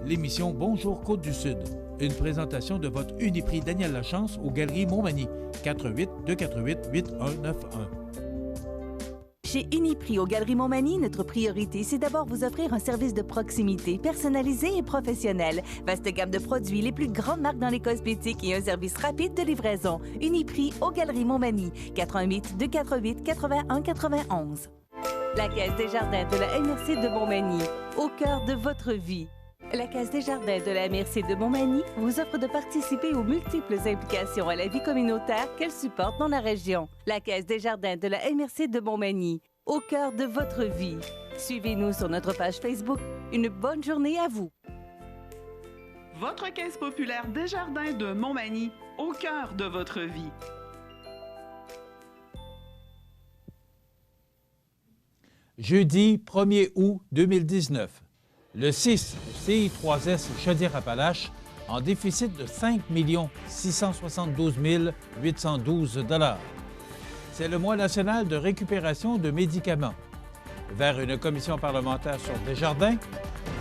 l'émission Bonjour Côte-du-Sud. Une présentation de votre Uniprix Daniel Lachance aux Galeries Montmagny, 418-248-8191. Chez Uniprix aux Galeries Montmagny, notre priorité, c'est d'abord vous offrir un service de proximité, personnalisé et professionnel. Vaste gamme de produits, les plus grandes marques dans les cosmétiques et un service rapide de livraison. Uniprix aux Galeries Montmagny, 418-248-8191. La Caisse des Jardins de la MRC de Montmagny, au cœur de votre vie. La Caisse des Jardins de la MRC de Montmagny vous offre de participer aux multiples implications à la vie communautaire qu'elle supporte dans la région. La Caisse des Jardins de la MRC de Montmagny, au cœur de votre vie. Suivez-nous sur notre page Facebook. Une bonne journée à vous. Votre Caisse populaire Desjardins de Montmagny, au cœur de votre vie. Jeudi 1er août 2019. Le 6 CI3S Chaudière-Appalaches en déficit de 5 672 812 $. C'est le mois national de récupération de médicaments. Vers une commission parlementaire sur Desjardins,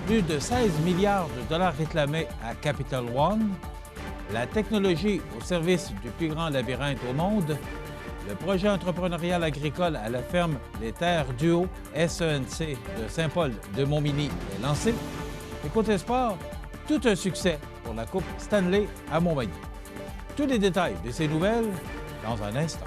plus de 16 milliards de dollars réclamés à Capital One, la technologie au service du plus grand labyrinthe au monde, le projet entrepreneurial agricole à la ferme Les Terres du Haut, SENC de Saint-Paul de Montmagny est lancé. Et côté sport, tout un succès pour la Coupe Stanley à Montmagny. Tous les détails de ces nouvelles dans un instant.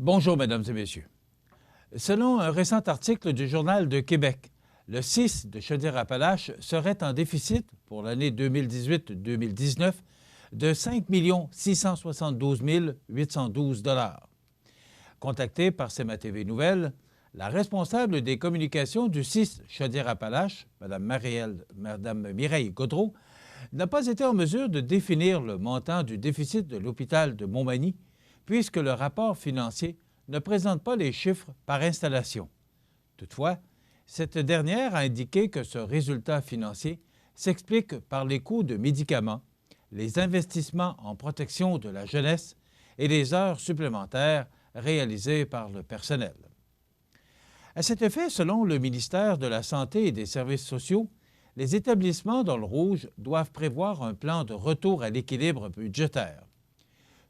Bonjour, Mesdames et Messieurs. Selon un récent article du Journal de Québec, le 6 de Chaudière-Appalaches serait en déficit pour l'année 2018-2019 de 5 672 812 $. Contactée par CMA-TV Nouvelles, la responsable des communications du 6 Chaudière-Appalaches, Mme Mireille Gaudreault, n'a pas été en mesure de définir le montant du déficit de l'hôpital de Montmagny, puisque le rapport financier ne présente pas les chiffres par installation. Toutefois, cette dernière a indiqué que ce résultat financier s'explique par les coûts de médicaments, les investissements en protection de la jeunesse et les heures supplémentaires réalisées par le personnel. À cet effet, selon le ministère de la Santé et des Services sociaux, les établissements dans le rouge doivent prévoir un plan de retour à l'équilibre budgétaire.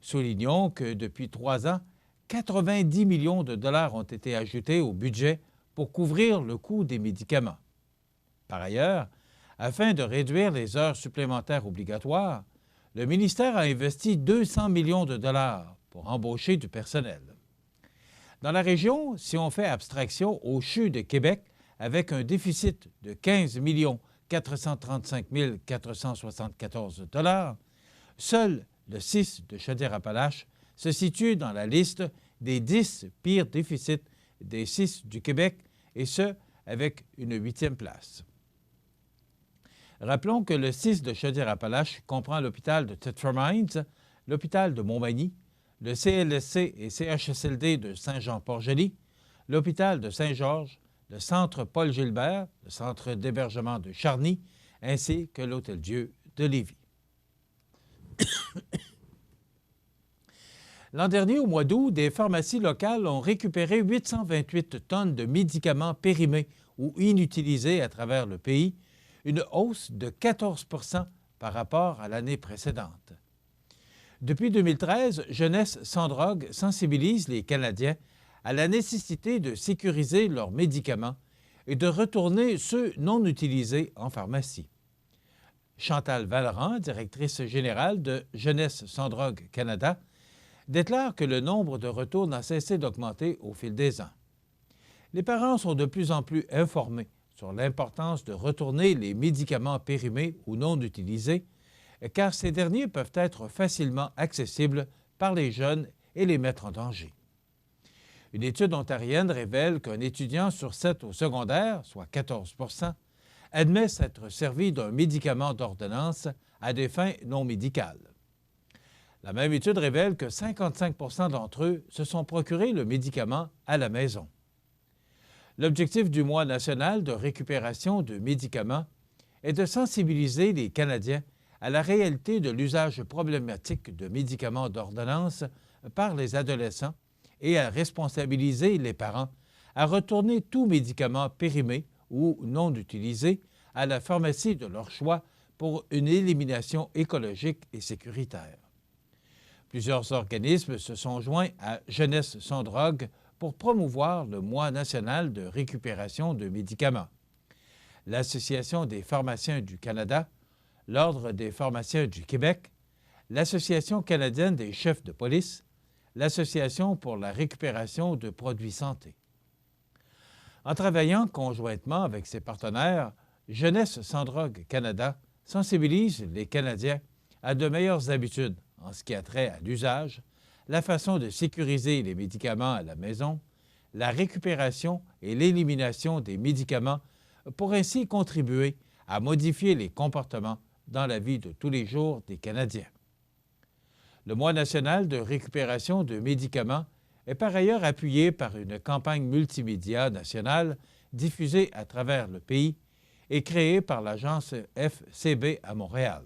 Soulignons que depuis 3 ans, 90 millions de dollars ont été ajoutés au budget pour couvrir le coût des médicaments. Par ailleurs, afin de réduire les heures supplémentaires obligatoires, le ministère a investi 200 millions de dollars pour embaucher du personnel. Dans la région, si on fait abstraction au CHU de Québec, avec un déficit de 15 435 474 $, seul le 6 de Chaudière-Appalaches se situe dans la liste des 10 pires déficits des 6 du Québec, et ce, avec une 8e place. Rappelons que le 6 de Chaudière-Appalaches comprend l'hôpital de Thetford Mines, l'hôpital de Montmagny, le CLSC et CHSLD de Saint-Jean-Port-Joli, l'hôpital de Saint-Georges, le centre Paul-Gilbert, le centre d'hébergement de Charny, ainsi que l'Hôtel-Dieu de Lévis. L'an dernier, au mois d'août, des pharmacies locales ont récupéré 828 tonnes de médicaments périmés ou inutilisés à travers le pays, une hausse de 14 % par rapport à l'année précédente. Depuis 2013, Jeunesse sans drogue sensibilise les Canadiens à la nécessité de sécuriser leurs médicaments et de retourner ceux non utilisés en pharmacie. Chantal Vallerand, directrice générale de Jeunesse sans drogue Canada, déclare que le nombre de retours n'a cessé d'augmenter au fil des ans. Les parents sont de plus en plus informés sur l'importance de retourner les médicaments périmés ou non utilisés, car ces derniers peuvent être facilement accessibles par les jeunes et les mettre en danger. Une étude ontarienne révèle qu'un étudiant sur 7 au secondaire, soit 14 admet s'être servi d'un médicament d'ordonnance à des fins non médicales. La même étude révèle que 55 d'entre eux se sont procurés le médicament à la maison. L'objectif du mois national de récupération de médicaments est de sensibiliser les Canadiens à la réalité de l'usage problématique de médicaments d'ordonnance par les adolescents et à responsabiliser les parents à retourner tout médicament périmé ou non utilisé à la pharmacie de leur choix pour une élimination écologique et sécuritaire. Plusieurs organismes se sont joints à Jeunesse sans drogue pour promouvoir le mois national de récupération de médicaments. L'Association des pharmaciens du Canada, l'Ordre des pharmaciens du Québec, l'Association canadienne des chefs de police, l'Association pour la récupération de produits santé. En travaillant conjointement avec ses partenaires, Jeunesse sans drogue Canada sensibilise les Canadiens à de meilleures habitudes en ce qui a trait à l'usage, la façon de sécuriser les médicaments à la maison, la récupération et l'élimination des médicaments pour ainsi contribuer à modifier les comportements dans la vie de tous les jours des Canadiens. Le mois national de récupération de médicaments est par ailleurs appuyé par une campagne multimédia nationale diffusée à travers le pays et créée par l'agence FCB à Montréal.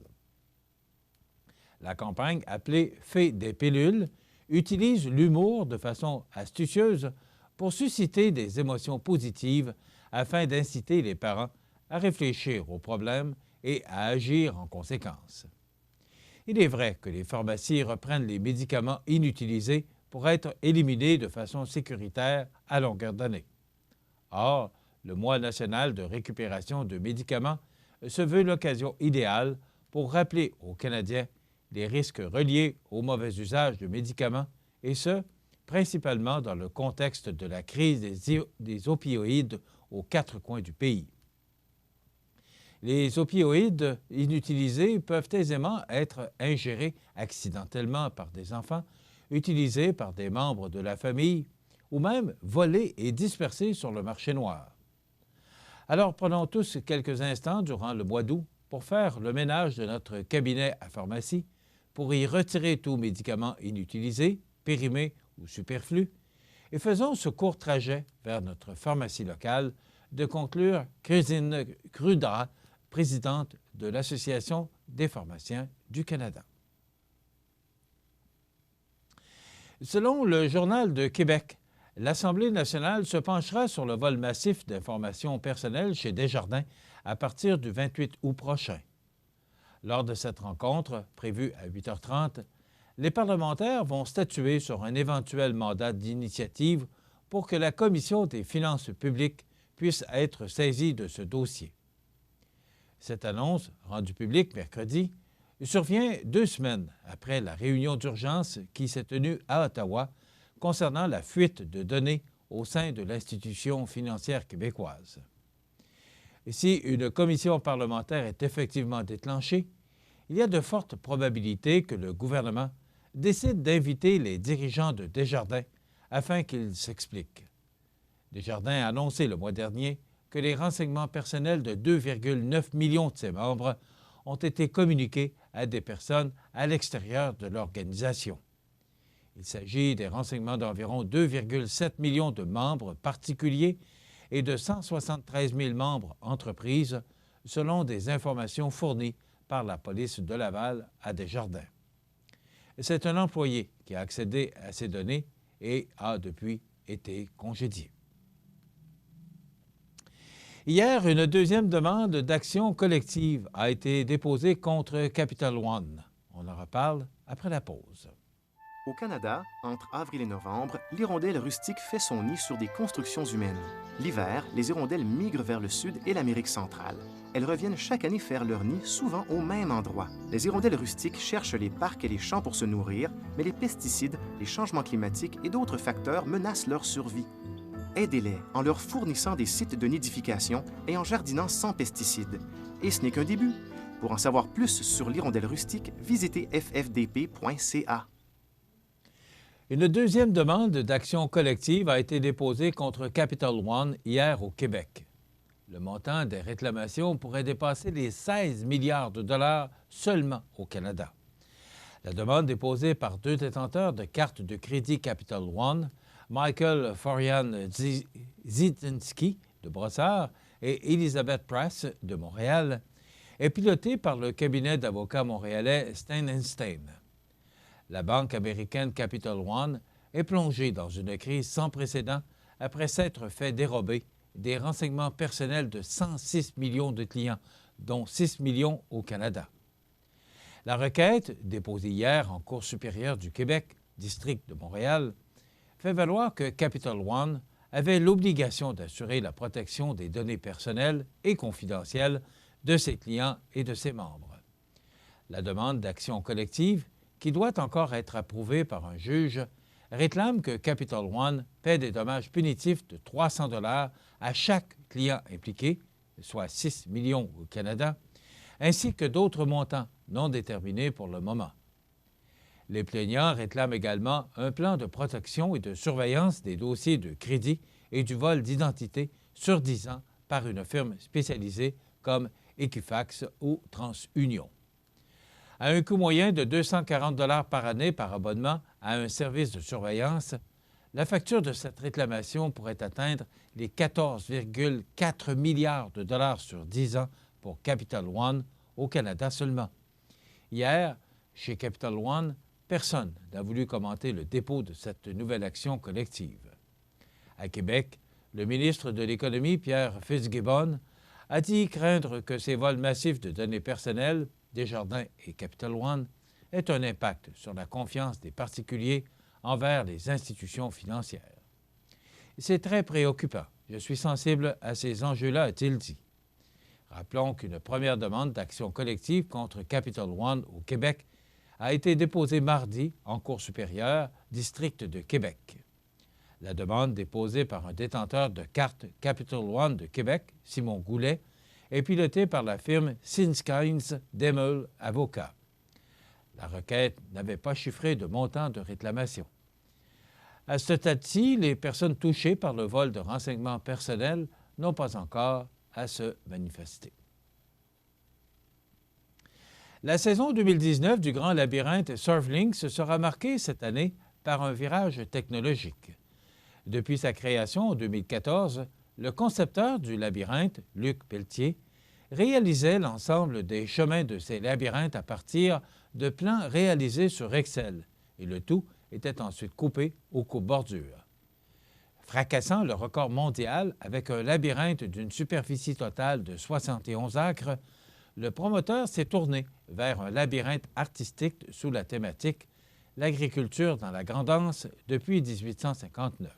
La campagne, appelée « Fée des pilules », utilise l'humour de façon astucieuse pour susciter des émotions positives afin d'inciter les parents à réfléchir aux problèmes et à agir en conséquence. Il est vrai que les pharmacies reprennent les médicaments inutilisés pour être éliminés de façon sécuritaire à longueur d'année. Or, le mois national de récupération de médicaments se veut l'occasion idéale pour rappeler aux Canadiens les risques reliés au mauvais usage de médicaments, et ce, principalement dans le contexte de la crise des opioïdes aux 4 coins du pays. Les opioïdes inutilisés peuvent aisément être ingérés accidentellement par des enfants, utilisés par des membres de la famille, ou même volés et dispersés sur le marché noir. Alors prenons tous quelques instants durant le mois d'août pour faire le ménage de notre cabinet à pharmacie, pour y retirer tout médicament inutilisé, périmé ou superflu, et faisons ce court trajet vers notre pharmacie locale, de conclure Christine Crudra, présidente de l'Association des pharmaciens du Canada. Selon le Journal de Québec, l'Assemblée nationale se penchera sur le vol massif d'informations personnelles chez Desjardins à partir du 28 août prochain. Lors de cette rencontre, prévue à 8h30, les parlementaires vont statuer sur un éventuel mandat d'initiative pour que la Commission des finances publiques puisse être saisie de ce dossier. Cette annonce, rendue publique mercredi, survient 2 semaines après la réunion d'urgence qui s'est tenue à Ottawa concernant la fuite de données au sein de l'institution financière québécoise. Et si une commission parlementaire est effectivement déclenchée, il y a de fortes probabilités que le gouvernement décide d'inviter les dirigeants de Desjardins afin qu'ils s'expliquent. Desjardins a annoncé le mois dernier que les renseignements personnels de 2,9 millions de ses membres ont été communiqués à des personnes à l'extérieur de l'organisation. Il s'agit des renseignements d'environ 2,7 millions de membres particuliers et de 173 000 membres entreprises, selon des informations fournies par la police de Laval à Desjardins. C'est un employé qui a accédé à ces données et a depuis été congédié. Hier, une deuxième demande d'action collective a été déposée contre Capital One. On en reparle après la pause. Au Canada, entre avril et novembre, l'hirondelle rustique fait son nid sur des constructions humaines. L'hiver, les hirondelles migrent vers le sud et l'Amérique centrale. Elles reviennent chaque année faire leur nid, souvent au même endroit. Les hirondelles rustiques cherchent les parcs et les champs pour se nourrir, mais les pesticides, les changements climatiques et d'autres facteurs menacent leur survie. Aidez-les en leur fournissant des sites de nidification et en jardinant sans pesticides. Et ce n'est qu'un début. Pour en savoir plus sur l'hirondelle rustique, visitez ffdp.ca. Une deuxième demande d'action collective a été déposée contre Capital One hier au Québec. Le montant des réclamations pourrait dépasser les 16 milliards de dollars seulement au Canada. La demande déposée par deux détenteurs de cartes de crédit Capital One, Michael Forian-Zidinski de Brossard et Elizabeth Price de Montréal, est pilotée par le cabinet d'avocats montréalais Stein & Stein. La banque américaine Capital One est plongée dans une crise sans précédent après s'être fait dérober des renseignements personnels de 106 millions de clients, dont 6 millions au Canada. La requête, déposée hier en Cour supérieure du Québec, district de Montréal, fait valoir que Capital One avait l'obligation d'assurer la protection des données personnelles et confidentielles de ses clients et de ses membres. La demande d'action collective, qui doit encore être approuvée par un juge, réclame que Capital One paie des dommages punitifs de 300 $ à chaque client impliqué, soit 6 millions au Canada, ainsi que d'autres montants non déterminés pour le moment. Les plaignants réclament également un plan de protection et de surveillance des dossiers de crédit et du vol d'identité sur 10 ans par une firme spécialisée comme Equifax ou TransUnion. À un coût moyen de 240 $ par année par abonnement à un service de surveillance, la facture de cette réclamation pourrait atteindre les 14,4 milliards de dollars sur 10 ans pour Capital One au Canada seulement. Hier, chez Capital One, personne n'a voulu commenter le dépôt de cette nouvelle action collective. À Québec, le ministre de l'Économie, Pierre Fitzgibbon, a dit craindre que ces vols massifs de données personnelles, Desjardins et Capital One, aient un impact sur la confiance des particuliers envers les institutions financières. C'est très préoccupant. Je suis sensible à ces enjeux-là, a-t-il dit. Rappelons qu'une première demande d'action collective contre Capital One au Québec a été déposée mardi en Cour supérieure, district de Québec. La demande déposée par un détenteur de carte Capital One de Québec, Simon Goulet, est pilotée par la firme Sinskines Demel Avocats. La requête n'avait pas chiffré de montant de réclamation. À ce stade-ci, les personnes touchées par le vol de renseignements personnels n'ont pas encore à se manifester. La saison 2019 du Grand Labyrinthe Surflinks sera marquée cette année par un virage technologique. Depuis sa création en 2014, le concepteur du labyrinthe, Luc Pelletier, réalisait l'ensemble des chemins de ces labyrinthes à partir de plans réalisés sur Excel, et le tout était ensuite coupé aux coupe-bordures. Fracassant le record mondial avec un labyrinthe d'une superficie totale de 71 acres, le promoteur s'est tourné vers un labyrinthe artistique sous la thématique « L'agriculture dans la Grand'Anse » depuis 1859.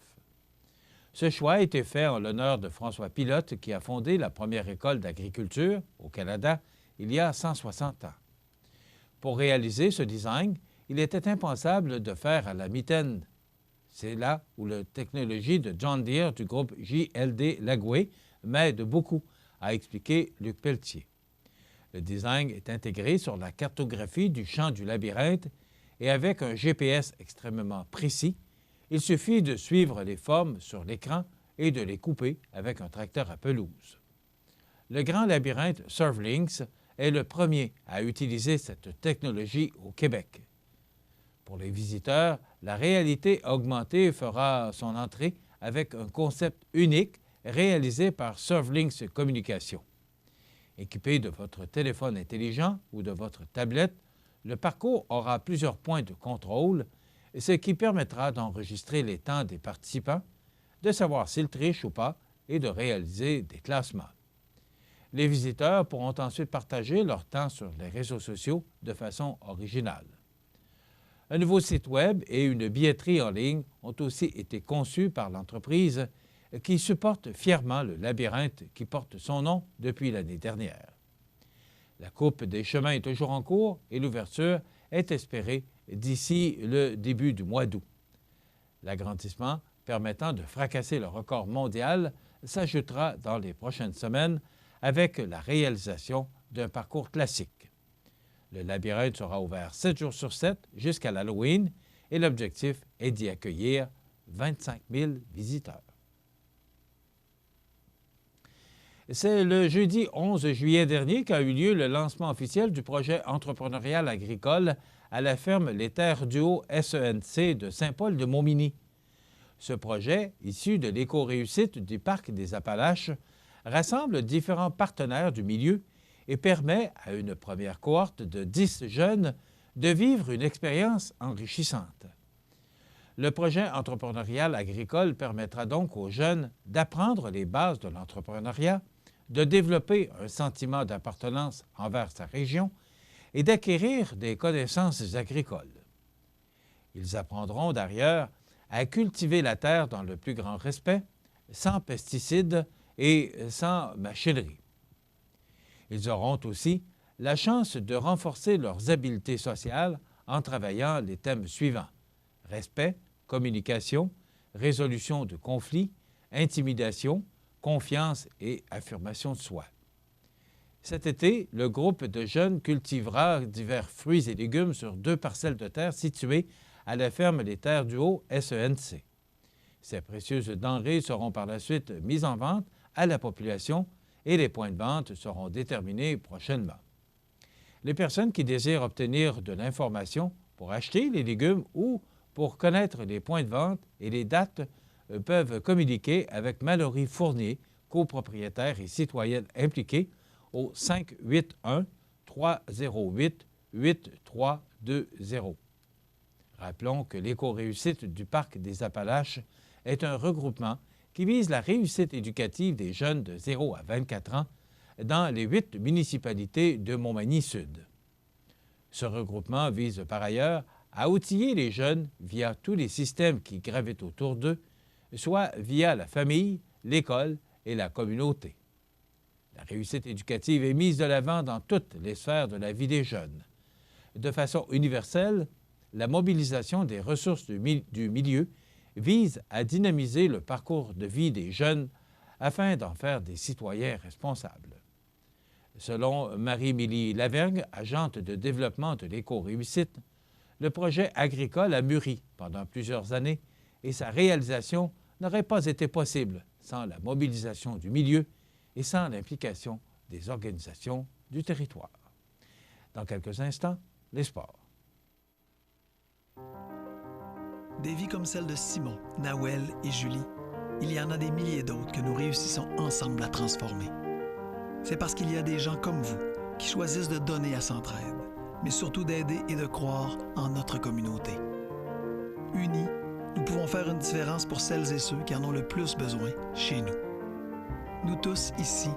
Ce choix a été fait en l'honneur de François Pilote, qui a fondé la première école d'agriculture au Canada il y a 160 ans. Pour réaliser ce design, il était impensable de faire à la mitaine. C'est là où la technologie de John Deere du groupe JLD Lagoué m'aide beaucoup, a expliqué Luc Pelletier. Le design est intégré sur la cartographie du champ du labyrinthe et avec un GPS extrêmement précis, il suffit de suivre les formes sur l'écran et de les couper avec un tracteur à pelouse. Le Grand Labyrinthe Surflinks est le premier à utiliser cette technologie au Québec. Pour les visiteurs, la réalité augmentée fera son entrée avec un concept unique réalisé par Surflinks Communication. Équipé de votre téléphone intelligent ou de votre tablette, le parcours aura plusieurs points de contrôle, ce qui permettra d'enregistrer les temps des participants, de savoir s'ils trichent ou pas et de réaliser des classements. Les visiteurs pourront ensuite partager leur temps sur les réseaux sociaux de façon originale. Un nouveau site Web et une billetterie en ligne ont aussi été conçus par l'entreprise qui supporte fièrement le labyrinthe qui porte son nom depuis l'année dernière. La coupe des chemins est toujours en cours et l'ouverture est espérée d'ici le début du mois d'août. L'agrandissement permettant de fracasser le record mondial s'ajoutera dans les prochaines semaines avec la réalisation d'un parcours classique. Le labyrinthe sera ouvert 7 jours sur 7 jusqu'à l'Halloween et l'objectif est d'y accueillir 25 000 visiteurs. C'est le jeudi 11 juillet dernier qu'a eu lieu le lancement officiel du projet entrepreneurial agricole à la ferme Les Terres du Haut SENC de Saint-Paul-de-Montmagny. Ce projet, issu de l'éco-réussite du Parc des Appalaches, rassemble différents partenaires du milieu et permet à une première cohorte de 10 jeunes de vivre une expérience enrichissante. Le projet entrepreneurial agricole permettra donc aux jeunes d'apprendre les bases de l'entrepreneuriat, de développer un sentiment d'appartenance envers sa région et d'acquérir des connaissances agricoles. Ils apprendront d'ailleurs à cultiver la terre dans le plus grand respect, sans pesticides et sans machinerie. Ils auront aussi la chance de renforcer leurs habiletés sociales en travaillant les thèmes suivants: respect, communication, résolution de conflits, intimidation, confiance et affirmation de soi. Cet été, le groupe de jeunes cultivera divers fruits et légumes sur 2 parcelles de terre situées à la ferme Les Terres du Haut SENC. Ces précieuses denrées seront par la suite mises en vente à la population et les points de vente seront déterminés prochainement. Les personnes qui désirent obtenir de l'information pour acheter les légumes ou pour connaître les points de vente et les dates peuvent communiquer avec Mallory Fournier, copropriétaire et citoyenne impliquée, au 581-308-8320. Rappelons que l'éco-réussite du Parc des Appalaches est un regroupement qui vise la réussite éducative des jeunes de 0 à 24 ans dans les 8 municipalités de Montmagny-Sud. Ce regroupement vise par ailleurs à outiller les jeunes via tous les systèmes qui gravitent autour d'eux, soit via la famille, l'école et la communauté. La réussite éducative est mise de l'avant dans toutes les sphères de la vie des jeunes. De façon universelle, la mobilisation des ressources du milieu vise à dynamiser le parcours de vie des jeunes afin d'en faire des citoyens responsables. Selon Marie-Émilie Lavergne, agente de développement de l'éco-réussite, le projet agricole a mûri pendant plusieurs années et sa réalisation n'aurait pas été possible sans la mobilisation du milieu et sans l'implication des organisations du territoire. Dans quelques instants, les sports. Des vies comme celle de Simon, Nawel et Julie, il y en a des milliers d'autres que nous réussissons ensemble à transformer. C'est parce qu'il y a des gens comme vous qui choisissent de donner à Centraide, mais surtout d'aider et de croire en notre communauté. Unis, nous pouvons faire une différence pour celles et ceux qui en ont le plus besoin chez nous. Nous tous, ici,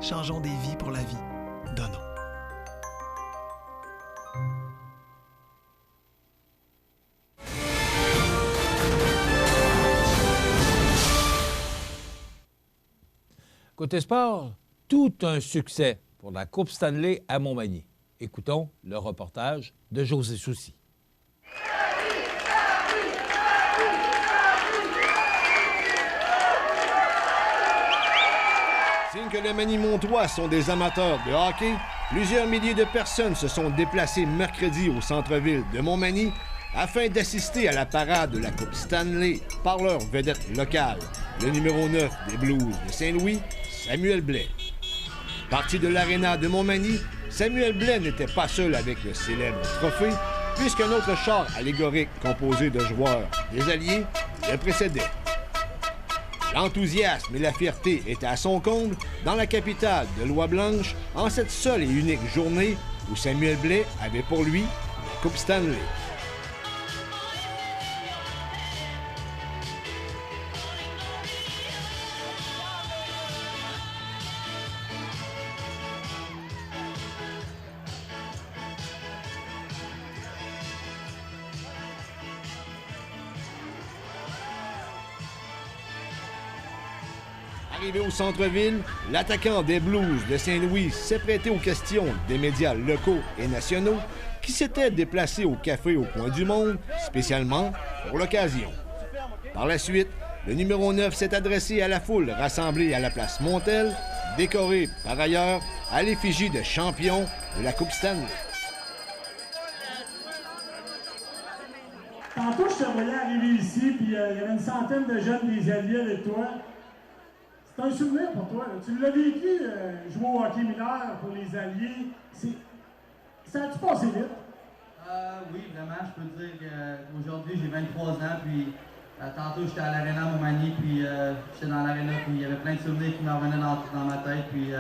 changeons des vies pour la vie. Donnons. Côté sport, tout un succès pour la Coupe Stanley à Montmagny. Écoutons le reportage de José Soucy. Signe que les Magny-Montois sont des amateurs de hockey, plusieurs milliers de personnes se sont déplacées mercredi au centre-ville de Montmagny afin d'assister à la parade de la Coupe Stanley par leur vedette locale, le numéro 9 des Blues de Saint-Louis, Samuel Blais. Parti de l'aréna de Montmagny, Samuel Blais n'était pas seul avec le célèbre trophée, puisqu'un autre char allégorique composé de joueurs des Alliés le précédait. L'enthousiasme et la fierté étaient à son comble dans la capitale de Loi-Blanche en cette seule et unique journée où Samuel Blais avait pour lui la Coupe Stanley. Arrivé au centre-ville, l'attaquant des Blues de Saint-Louis s'est prêté aux questions des médias locaux et nationaux qui s'étaient déplacés au Café au Coin du Monde, spécialement pour l'occasion. Par la suite, le numéro 9 s'est adressé à la foule rassemblée à la place Montel, décorée par ailleurs à l'effigie de champion de la Coupe Stanley. Tantôt, je te voyais arriver ici, puis il y avait une centaine de jeunes des Alliés avec toi. C'est un souvenir pour toi. Là. Tu l'as vécu, jouer au hockey mineur pour les Alliés. Ça a-tu passé vite? Oui, vraiment. Je peux te dire qu'aujourd'hui, j'ai 23 ans, puis tantôt, j'étais à l'Arena Montmagny, puis j'étais dans l'Arena, puis il y avait plein de souvenirs qui me revenaient dans ma tête, puis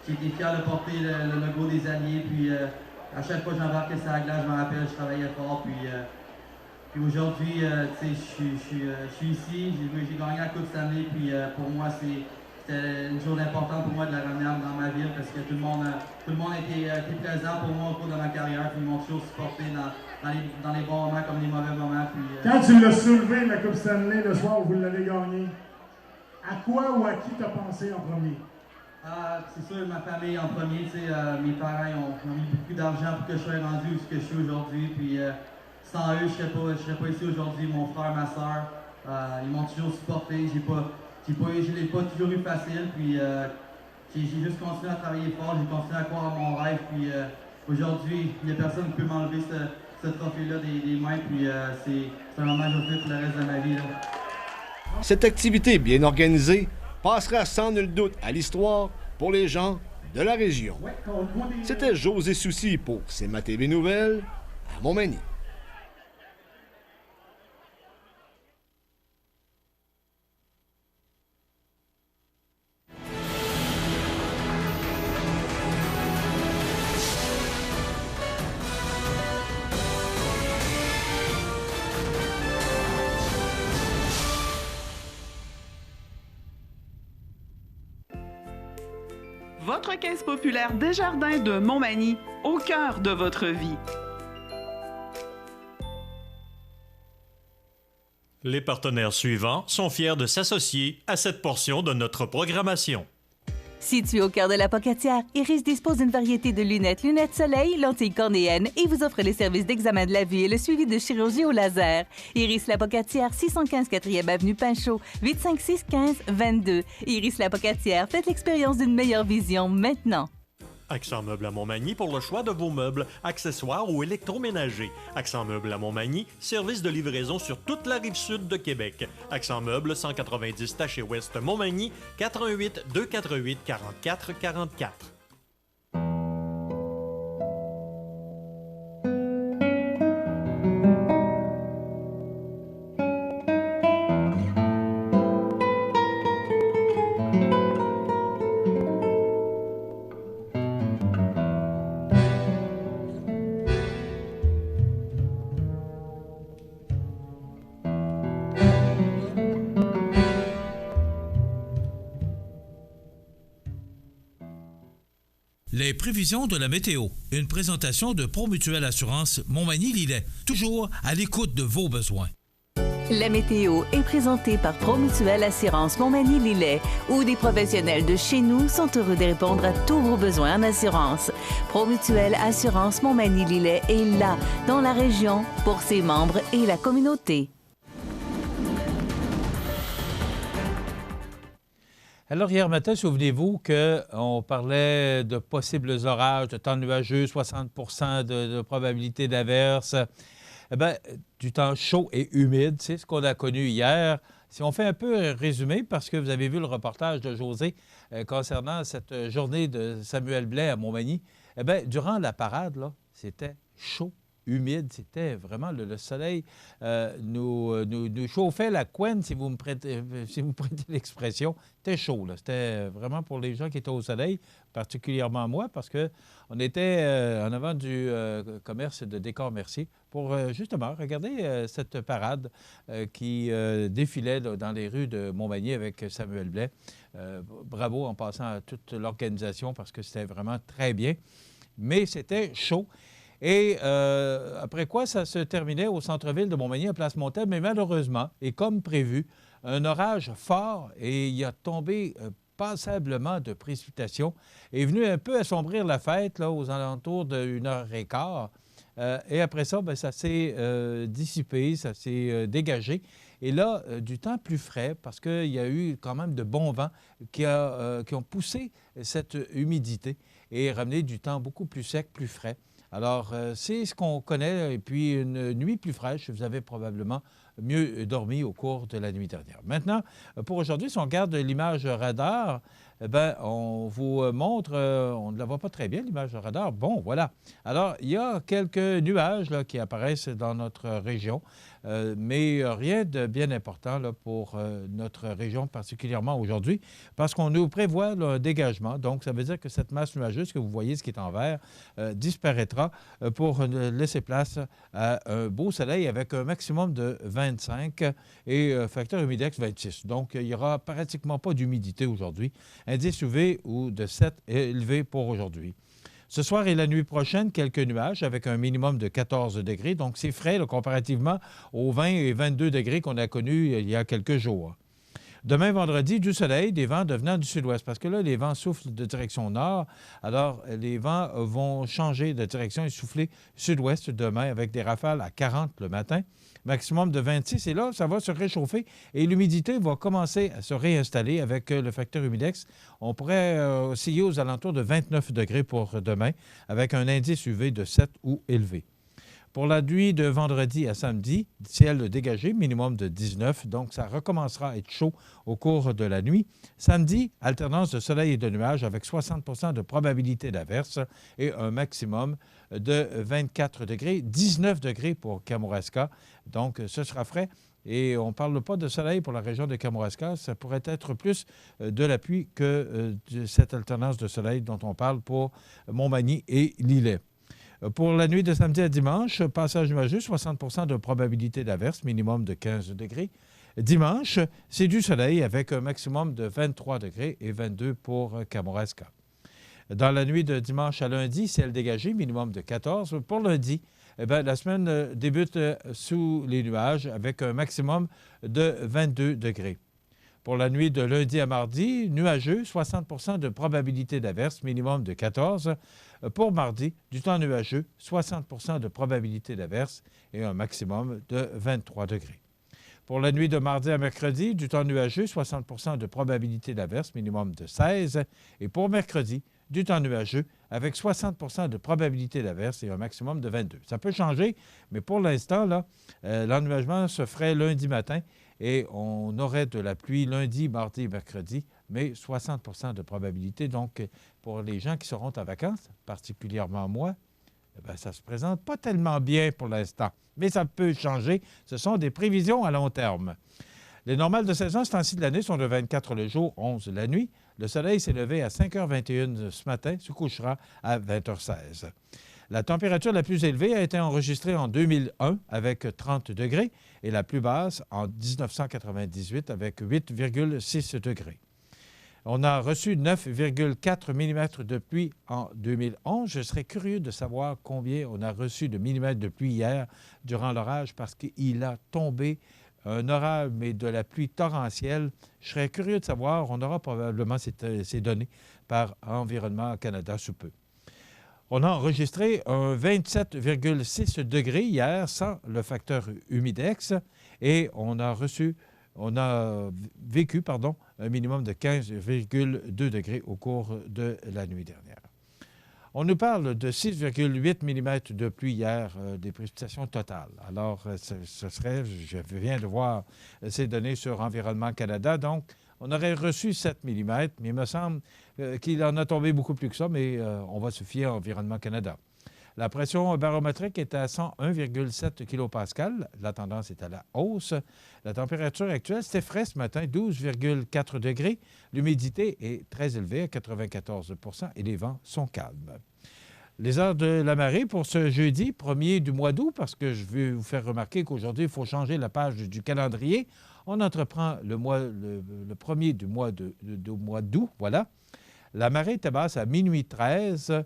j'ai été fier de porter le logo des Alliés, puis à chaque fois que j'embarquais sur la glace, je me rappelle, je travaillais fort, puis aujourd'hui, tu sais, je suis ici, j'ai gagné la Coupe Stanley, puis pour moi, c'était une journée importante pour moi de la ramener dans ma ville, parce que tout le monde était présent pour moi au cours de ma carrière, puis ils m'ont toujours supporté dans les bons moments comme les mauvais moments. Puis, quand tu l'as soulevé, la Coupe Stanley, le soir où vous l'avez gagnée, à quoi ou à qui t'as pensé en premier? C'est sûr, ma famille en premier, tu sais, mes parents ont mis beaucoup d'argent pour que je sois rendu où je suis aujourd'hui, puis sans eux, je serais pas ici aujourd'hui. Mon frère, ma soeur, ils m'ont toujours supporté. Je l'ai pas toujours eu facile. Puis j'ai juste continué à travailler fort. J'ai continué à croire à mon rêve. Puis aujourd'hui, il n'y a personne qui peut m'enlever ce trophée-là des mains. Puis c'est un hommage au fait pour le reste de ma vie. Là. Cette activité bien organisée passera sans nul doute à l'histoire pour les gens de la région. C'était José Soucy pour CMA TV Nouvelles à Montmagny. Votre caisse populaire Desjardins de Montmagny, au cœur de votre vie. Les partenaires suivants sont fiers de s'associer à cette portion de notre programmation. Situé au cœur de la Pocatière, Iris dispose d'une variété de lunettes soleil, lentilles cornéennes et vous offre les services d'examen de la vue et le suivi de chirurgie au laser. Iris la Pocatière, 615 4e Avenue Pinchot, 856 15 22. Iris la Pocatière, faites l'expérience d'une meilleure vision maintenant. Accent Meubles à Montmagny pour le choix de vos meubles, accessoires ou électroménagers. Accent Meubles à Montmagny, service de livraison sur toute la rive sud de Québec. Accent Meubles, 190 Taché Ouest Montmagny, 418 248 44 44. Les prévisions de la météo. Une présentation de Promutuelle Assurance Montmagny-Lillet. Toujours à l'écoute de vos besoins. La météo est présentée par Promutuelle Assurance Montmagny-Lillet, où des professionnels de chez nous sont heureux de répondre à tous vos besoins en assurance. Promutuelle Assurance Montmagny-Lillet est là, dans la région, pour ses membres et la communauté. Alors, hier matin, souvenez-vous qu'on parlait de possibles orages, de temps nuageux, 60 de probabilité d'averse. Eh bien, du temps chaud et humide, c'est ce qu'on a connu hier. Si on fait un peu un résumé, parce que vous avez vu le reportage de José concernant cette journée de Samuel Blais à Montmagny, eh bien, durant la parade, là, c'était chaud, humide, c'était vraiment le soleil nous chauffait la couenne, si vous me prêtez l'expression. C'était chaud, là. C'était vraiment pour les gens qui étaient au soleil, particulièrement moi, parce qu'on était en avant du commerce de Décor Mercier pour justement regarder cette parade qui défilait là, dans les rues de Montmagny avec Samuel Blais. Bravo en passant à toute l'organisation parce que c'était vraiment très bien. Mais c'était chaud. Et après quoi, ça se terminait au centre-ville de Montmagny, à Place Montel, mais malheureusement, et comme prévu, un orage fort et il a tombé passablement de précipitations est venu un peu assombrir la fête là, aux alentours d'1 heure et quart. Et après ça, bien, ça s'est dissipé, ça s'est dégagé. Et là, du temps plus frais parce qu'il y a eu quand même de bons vents qui ont poussé cette humidité et ramené du temps beaucoup plus sec, plus frais. Alors, c'est ce qu'on connaît. Et puis, une nuit plus fraîche, vous avez probablement mieux dormi au cours de la nuit dernière. Maintenant, pour aujourd'hui, si on regarde l'image radar, bien, on vous montre, on ne la voit pas très bien, l'image radar. Bon, voilà. Alors, il y a quelques nuages là, qui apparaissent dans notre région, mais rien de bien important là, pour notre région, particulièrement aujourd'hui, parce qu'on nous prévoit là, un dégagement. Donc, ça veut dire que cette masse nuageuse que vous voyez, ce qui est en vert, disparaîtra pour laisser place à un beau soleil avec un maximum de 25 et facteur humidex 26. Donc, il n'y aura pratiquement pas d'humidité aujourd'hui. Indice UV ou de 7 élevé pour aujourd'hui. Ce soir et la nuit prochaine, quelques nuages avec un minimum de 14 degrés. Donc, c'est frais là, comparativement aux 20 et 22 degrés qu'on a connus il y a quelques jours. Demain, vendredi, du soleil, des vents devenant du sud-ouest. Parce que là, les vents soufflent de direction nord. Alors, les vents vont changer de direction et souffler sud-ouest demain avec des rafales à 40 le matin, maximum de 26. Et là, ça va se réchauffer et l'humidité va commencer à se réinstaller avec le facteur humidex. On pourrait osciller aux alentours de 29 degrés pour demain avec un indice UV de 7 ou élevé. Pour la nuit de vendredi à samedi, ciel dégagé, minimum de 19, donc ça recommencera à être chaud au cours de la nuit. Samedi, alternance de soleil et de nuages avec 60 de probabilité d'averse et un maximum de 24 degrés, 19 degrés pour Kamouraska, donc ce sera frais. Et on ne parle pas de soleil pour la région de Kamouraska, ça pourrait être plus de la pluie que de cette alternance de soleil dont on parle pour Montmagny et Lillet. Pour la nuit de samedi à dimanche, passage nuageux, 60 de probabilité d'averse, minimum de 15 degrés. Dimanche, c'est du soleil avec un maximum de 23 degrés et 22 pour Kamouraska. Dans la nuit de dimanche à lundi, ciel dégagé, minimum de 14. Pour lundi, la semaine débute sous les nuages avec un maximum de 22 degrés. Pour la nuit de lundi à mardi, nuageux, 60 de probabilité d'averse, minimum de 14. Pour mardi, du temps nuageux, 60 de probabilité d'averse et un maximum de 23 degrés. Pour la nuit de mardi à mercredi, du temps nuageux, 60 de probabilité d'averse, minimum de 16. Et pour mercredi, du temps nuageux avec 60 de probabilité d'averse et un maximum de 22. Ça peut changer, mais pour l'instant, là, l'ennuagement se ferait lundi matin et on aurait de la pluie lundi, mardi et mercredi, mais 60 de probabilité. Donc, pour les gens qui seront en vacances, particulièrement moi, ça ne se présente pas tellement bien pour l'instant. Mais ça peut changer. Ce sont des prévisions à long terme. Les normales de saison, ce temps-ci de l'année, sont de 24 le jour, 11 la nuit. Le soleil s'est levé à 5h21 ce matin, se couchera à 20h16. La température la plus élevée a été enregistrée en 2001 avec 30 degrés et la plus basse en 1998 avec 8,6 degrés. On a reçu 9,4 mm de pluie en 2011. Je serais curieux de savoir combien on a reçu de millimètres de pluie hier durant l'orage parce qu'il a tombé un orage, mais de la pluie torrentielle. Je serais curieux de savoir. On aura probablement ces données par Environnement Canada sous peu. On a enregistré un 27,6 degrés hier sans le facteur humidex et on a vécu un minimum de 15,2 degrés au cours de la nuit dernière. On nous parle de 6,8 mm de pluie hier, des précipitations totales. Alors, ce serait, je viens de voir ces données sur Environnement Canada, donc on aurait reçu 7 mm, mais il me semble qu'il en a tombé beaucoup plus que ça, mais on va se fier à Environnement Canada. La pression barométrique est à 101,7 kPa. La tendance est à la hausse. La température actuelle, c'était frais ce matin, 12,4 degrés. L'humidité est très élevée, à 94 % et les vents sont calmes. Les heures de la marée pour ce jeudi 1er du mois d'août, parce que je veux vous faire remarquer qu'aujourd'hui, il faut changer la page du calendrier. On entreprend le 1er du mois d'août, voilà. La marée était basse à minuit 13,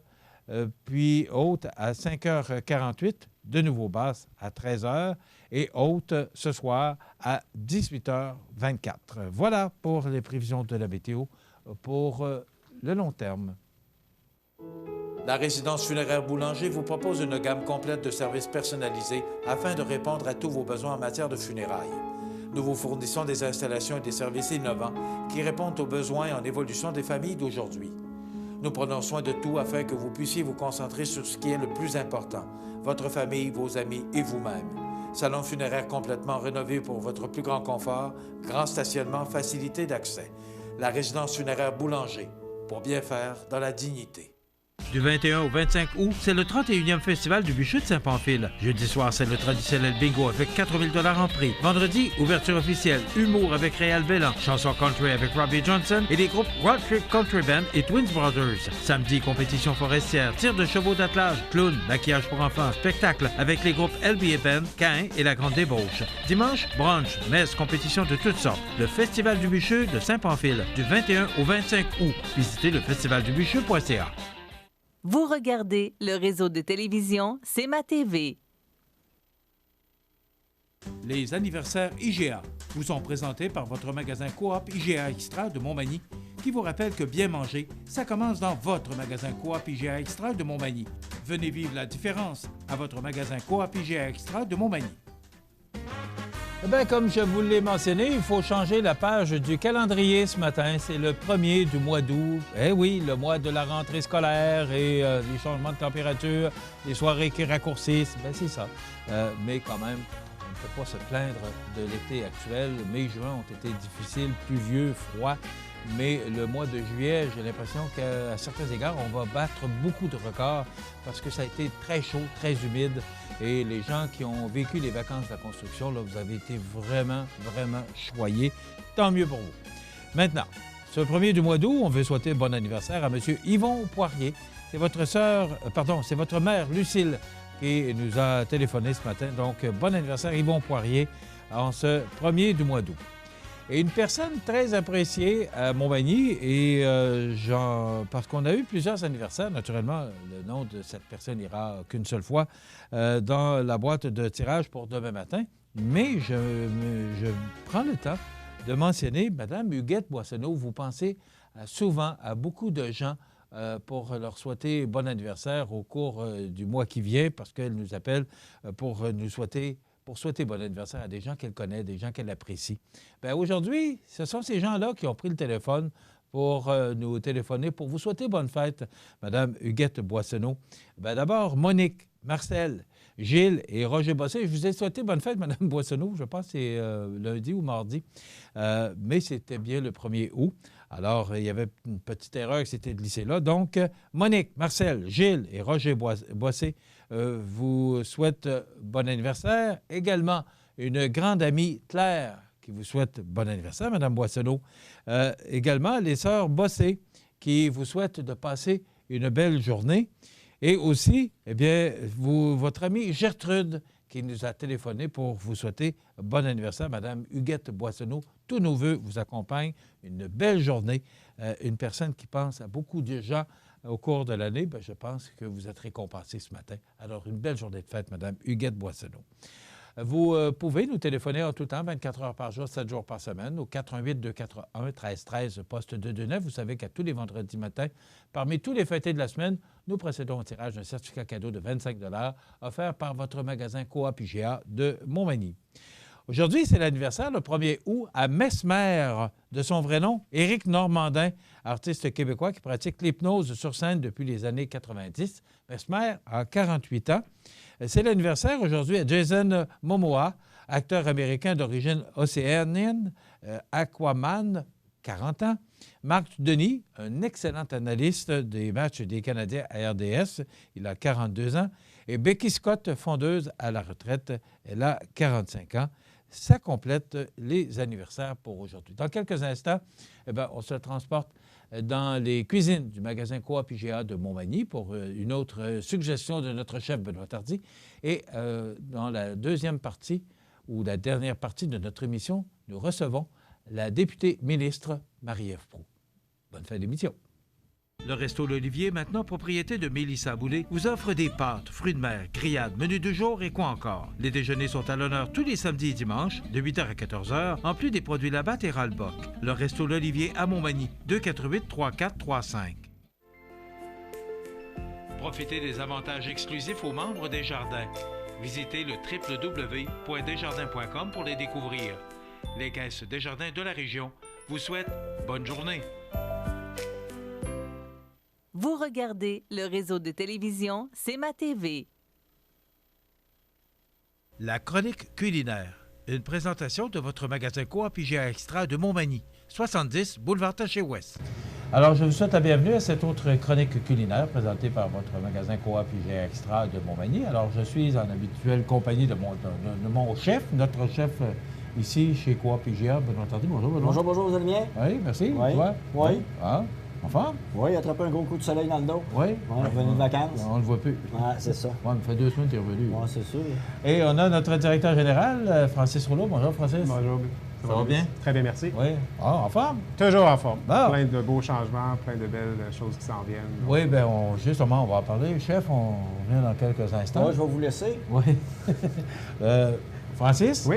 puis haute à 5h48, de nouveau basse à 13h et haute ce soir à 18h24. Voilà pour les prévisions de la météo pour le long terme. La résidence funéraire Boulanger vous propose une gamme complète de services personnalisés afin de répondre à tous vos besoins en matière de funérailles. Nous vous fournissons des installations et des services innovants qui répondent aux besoins en évolution des familles d'aujourd'hui. Nous prenons soin de tout afin que vous puissiez vous concentrer sur ce qui est le plus important, votre famille, vos amis et vous-même. Salon funéraire complètement rénové pour votre plus grand confort, grand stationnement, facilité d'accès. La résidence funéraire Boulanger, pour bien faire dans la dignité. Du 21 au 25 août, c'est le 31e Festival du Bûcher de Saint-Pamphile. Jeudi soir, c'est le traditionnel bingo avec 4 000 $ en prix. Vendredi, ouverture officielle, humour avec Réal Bellan, chanson country avec Robbie Johnson et les groupes Road Trip Country Band et Twins Brothers. Samedi, compétition forestière, tir de chevaux d'attelage, clown, maquillage pour enfants, spectacle avec les groupes LBA Band, Cain et La Grande Débauche. Dimanche, brunch, messe, compétition de toutes sortes. Le Festival du Bûcher de Saint-Pamphile, du 21 au 25 août. Visitez le festivaldubucher.ca. Vous regardez le réseau de télévision C'est ma TV. Les anniversaires IGA vous sont présentés par votre magasin Coop IGA Extra de Montmagny, qui vous rappelle que bien manger, ça commence dans votre magasin Coop IGA Extra de Montmagny. Venez vivre la différence à votre magasin Coop IGA Extra de Montmagny. Eh bien, comme je vous l'ai mentionné, il faut changer la page du calendrier ce matin. C'est le 1er du mois d'août. Eh oui, le mois de la rentrée scolaire et les changements de température, les soirées qui raccourcissent. Bien, c'est ça. Mais quand même, on ne peut pas se plaindre de l'été actuel. Mai et juin ont été difficiles, pluvieux, froids. Mais le mois de juillet, j'ai l'impression qu'à certains égards, on va battre beaucoup de records parce que ça a été très chaud, très humide. Et les gens qui ont vécu les vacances de la construction, là, vous avez été vraiment, vraiment choyés. Tant mieux pour vous. Maintenant, ce 1er du mois d'août, on veut souhaiter bon anniversaire à M. Yvon Poirier. C'est votre mère, Lucille, qui nous a téléphoné ce matin. Donc, bon anniversaire, Yvon Poirier, en ce 1er du mois d'août. Et une personne très appréciée à Montmagny, et parce qu'on a eu plusieurs anniversaires, naturellement, le nom de cette personne n'ira qu'une seule fois dans la boîte de tirage pour demain matin, mais je prends le temps de mentionner Mme Huguette Boissonneau. Vous pensez souvent à beaucoup de gens pour leur souhaiter bon anniversaire au cours du mois qui vient, parce qu'elle nous appelle pour souhaiter bon anniversaire à des gens qu'elle connaît, des gens qu'elle apprécie. Bien, aujourd'hui, ce sont ces gens-là qui ont pris le téléphone pour nous téléphoner, pour vous souhaiter bonne fête, Mme Huguette Boissonneau. Bien, d'abord, Monique, Marcel, Gilles et Roger Bossé. Je vous ai souhaité bonne fête, Mme Boissonneau. Je pense que c'est lundi ou mardi, mais c'était bien le 1er août. Alors, il y avait une petite erreur qui s'était glissée là. Donc, Monique, Marcel, Gilles et Roger Bossé vous souhaitent bon anniversaire. Également, une grande amie, Claire, qui vous souhaite bon anniversaire, Mme Boissonneau. Également, les sœurs Bossé, qui vous souhaitent de passer une belle journée. Et aussi, eh bien, votre amie Gertrude, qui nous a téléphoné pour vous souhaiter bon anniversaire, Mme Huguette Boissonneau. Tous nos vœux vous accompagnent. Une belle journée. Une personne qui pense à beaucoup de gens au cours de l'année, bien, je pense que vous êtes récompensé ce matin. Alors, une belle journée de fête, Mme Huguette Boissonneau. Vous pouvez nous téléphoner en tout temps, 24 heures par jour, 7 jours par semaine, au 418-241-1313, poste 229. Vous savez qu'à tous les vendredis matins, parmi tous les fêtés de la semaine, nous procédons au tirage d'un certificat cadeau de 25 $ offert par votre magasin Coop IGA de Montmagny. Aujourd'hui, c'est l'anniversaire, le 1er août, à Mesmer, de son vrai nom, Éric Normandin, artiste québécois qui pratique l'hypnose sur scène depuis les années 90. Mesmer a 48 ans. C'est l'anniversaire aujourd'hui à Jason Momoa, acteur américain d'origine océanienne, Aquaman, 40 ans. Marc Denis, un excellent analyste des matchs des Canadiens à RDS, il a 42 ans. Et Becky Scott, fondeuse à la retraite, elle a 45 ans. Ça complète les anniversaires pour aujourd'hui. Dans quelques instants, on se transporte dans les cuisines du magasin Coop IGA de Montmagny pour une autre suggestion de notre chef Benoît Tardy. Et dans la deuxième partie, ou la dernière partie de notre émission, nous recevons la députée ministre Marie-Ève Proulx. Bonne fin d'émission. Le Resto L'Olivier, maintenant propriété de Mélissa Boulay, vous offre des pâtes, fruits de mer, grillades, menus du jour et quoi encore. Les déjeuners sont à l'honneur tous les samedis et dimanches, de 8h à 14h, en plus des produits Labatt et Ralbock. Le Resto L'Olivier à Montmagny, 248-3435. Profitez des avantages exclusifs aux membres des Jardins. Visitez le www.desjardins.com pour les découvrir. Les Caisses Desjardins de la région vous souhaitent bonne journée. Vous regardez le réseau de télévision C'est ma TV. La chronique culinaire. Une présentation de votre magasin Coop IGA Extra de Montmagny, 70 boulevard Taché-Ouest. Alors, je vous souhaite la bienvenue à cette autre chronique culinaire présentée par votre magasin Coop IGA Extra de Montmagny. Alors, je suis en habituelle compagnie de mon chef, notre chef ici chez Coop IGA, Benoît Tardy. Bonjour, Benoît. Bonjour, bonjour, vous allez bien? Oui, merci. Oui. Toi? Oui. Ah, en forme? Oui, attrapé un gros coup de soleil dans le dos. Oui. On est revenu de vacances. On ne le voit plus. Oui, c'est ça. Oui, ça fait 2 semaines que tu es revenu. Oui, c'est sûr. Et on a notre directeur général, Francis Rouleau. Bonjour, Francis. Bonjour. Ça va bien? Très bien, merci. Oui. Ah, en forme? Toujours en forme. Bon. Plein de beaux changements, plein de belles choses qui s'en viennent. Oui, bien, justement, on va en parler. Chef, on revient dans quelques instants. Moi, je vais vous laisser. Oui. Francis? Oui.